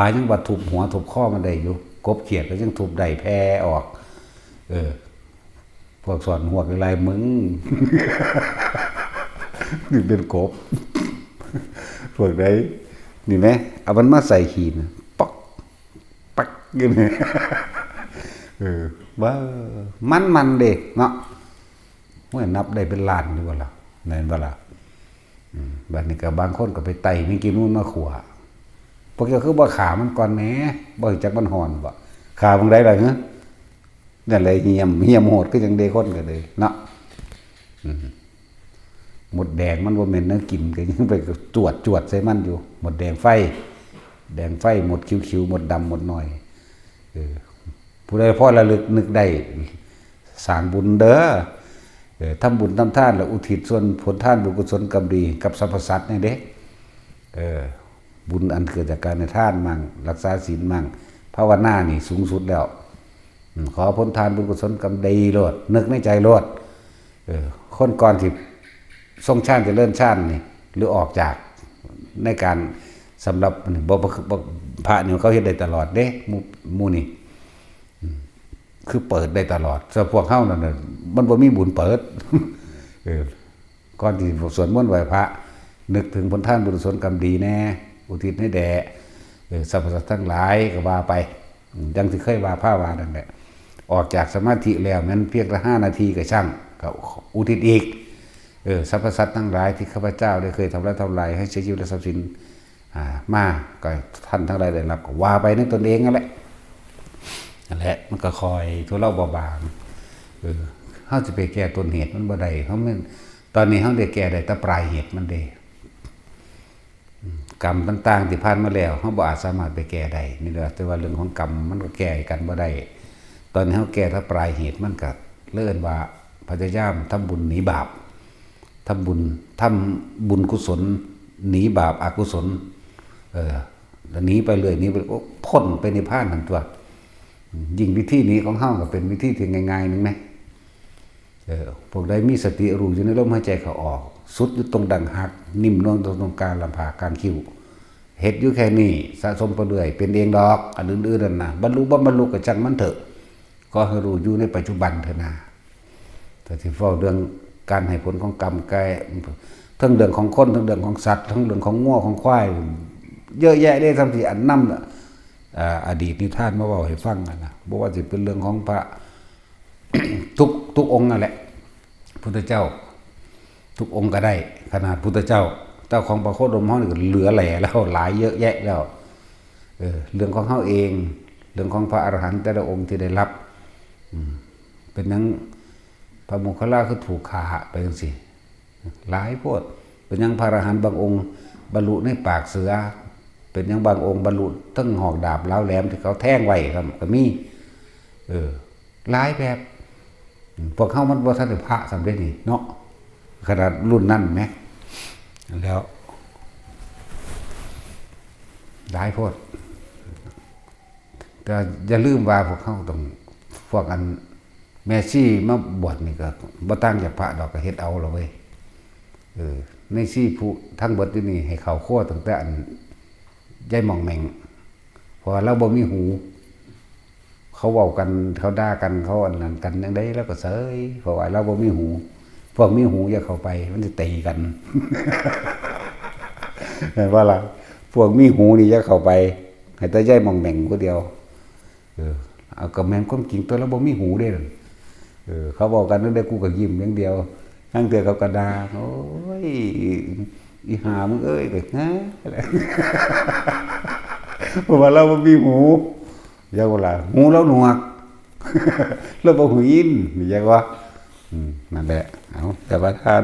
ายังว่าทุบหัวทุบคอมันได้อยู่กบเขียดก็ยังทุบได้แผ่ออกพวกสอนหัวอะไรมึง นี่เป็นกบพวกใดนี่ไหมเอามันมาใส่ขีนปักอย่างนี้ว่ามันเด็กเนาะเมื่อนับได้เป็นล้านดีกว่าล่ะนั่นว่าล่ะบัดนี้ก็บางคนก็ไปไต่มีกินนู่นมาขัวพวกเจ้าคือบ่ขามันก่อนแหมบ่จักมันหอนบ่ขาบางใดล่ะฮะนั่นเลยเหี่ยมโหดก็จังเดคนก็เลยเนาะหมดแดงมันบ่แม่นเนื้อกินก็ยังไปจวดใส่มันอยู่หมดแดงไฟหมดคิ้วหมดดำหมดหน่อยผู้ใดพอระลึกนึกได้สร้างบุญเด้อทำบุญทำทานแล้วอุทิศส่วนผลทานบุญกุศลกรรมดีกับสรรพสัตว์นี่เด้บุญอันเกิดจากการในทานมั่งรักษาศีลมั่งภาวนานี่สูงสุดแล้วขอผลทานบุญกุศลกรรมดีโลดนึกในใจโลดคนก่อนที่ทรงชาติจะเลื่อนชาตินี่หรือออกจากในการสำหรับพระนี่เขาเฮ็ดได้ตลอดเด้มูนี่คือเปิดได้ตลอดส่วนพวกเฮานั่นน่ะมันบ่มีบุญเปิดก่อนที่สวดมนต์ไหว้พระนึกถึงผลทานบุญกุศลกรรมดีแน่อุทิศให้แด่สรรพสัตว์ทั้งหลายก็ว่าไปดังที่เคยว่าพระว่านั่นแหละออกจากสมาธิแล้วมันเพียง5 นาทีก็ช่างก็อุทิศอีกสรรพสัตว์ทั้งหลายที่ข้าพเจ้าได้เคยทำลายให้เสียชีวิตและทรัพย์สินมาก็ท่านทั้งหลายได้รับก็ว่าไปในตนเองนั่นแหละมันก็คอยทุเลาเบาบางเฮาจะไปแก้ต้นเหตุมันบ่ได้เพราะมันตอนนี้เฮาได้แก้ได้แต่ปลายเหตุมันเด้กรรมต่างๆที่ผ่านมาแล้วเฮาบ่อาจสามารถไปแก้ได้นี่แหละแต่ว่าเรื่องของกรรมมันก็แก้กันบ่ได้ตอนนี้เฮาแก้ถ้าปลายเหตุมันก็เลื่อนว่าพยายามทำบุญหนีบาปทำบุญกุศลหนีบาปอกุศลหนีไปเลยหนีไปพ้นไปในพานทั้งตัวยิ่งวิธีนี้ของเฮาก็เป็นวิธีที่ง่ายๆนึงไหมพวกใดมีสติรู้อยู่ในลมหายใจเขาออกสุดอยู่ตรงดังหักนิ่มนวลตรงกลางลำผากลางคิ้วเฮ็ดอยู่แค่นี้สะสมไปเรื่อยเป็นเองดอกอันอื่นๆนั่นนะบรรลุบ่บรรลุก็จังมันเถอะก็ให้รู้อยู่ในปัจจุบันเถอะนะแต่ที่เฝ้าเรื่องการให้ผลของกรรมกายทั้งเรื่องของคนทั้งเรื่องของสัตว์ทั้งเรื่องของงัวของควายเยอะแยะได้ทั้งที่อันนำอดีตนิทานมาเว้าให้ฟังนะบ่ว่าสิเป็นเรื่องของพระ ทุกองค์นั่นแหละพุทธเจ้าทุกองค์ก็ได้ขนาดพุทธเจ้าของพระโคดมเฮานี่ก็เหลือแหล่แล้วหลายเยอะแยะแล้วเรื่องของเฮาเองเรื่องของพระอรหันต์แต่ละองค์ที่ได้รับเป็นนั้นพระโมคคัลลาคือถูกฆ่าไปจังซี่หลายโพดเป็นยังพระอรหันต์บางองค์บรรลุในปากเสือเป็นยังบางองค์บรรลุทั้งหอกดาบล้าวแหลมที่เขาแทงไว้ครับก็มีหลายแบบพวกเฮามันบ่ทันได้พระสำเร็จนี่เนาะขนาดรุ่นนั้นแหมแล้วหลายโพดแต่อย่าลืมว่าพวกเฮาต้องพวกอันแม่ชีมาบวชนี่ก็บ่ต่างจากพระดอกก็เฮ็ดเอาล่ะเว้ยในชีผู้ทั้งเบิดอยู่นี่ให้เขาคั่วตั้งแต่อันยายหม่องแหม่งเพราะเราบ่มีหูเขาเว้ากันเขาด่ากันเขาอันนั้นกันจังได๋แล้วก็เสยเพราะว่าเราบ่มีหูพวกมีหูอย่าเข้าไปมันสิตีกัน เห็นว่าล่ะพวกมีหูนี่อย่าเข้าไปให้แต่ยายหม่องแหม่งผู้เดียวเฮ เอาก็แม่นความจริงตัวเราบ่มีหูเด้อเขาบอกกันนั่นเด้อกูก็ยิ้มอย่างเดียวทั้งเทื่อเขาก็ด่าโอ้ยอีห่ามึงเอ้ยก็ฮะเพราะว่าเราบ่มีหูอยากว่าล่ะหูเราหนวกเราบ่หูยินอยากว่านั่นแหละเอาแต่ว่าทาน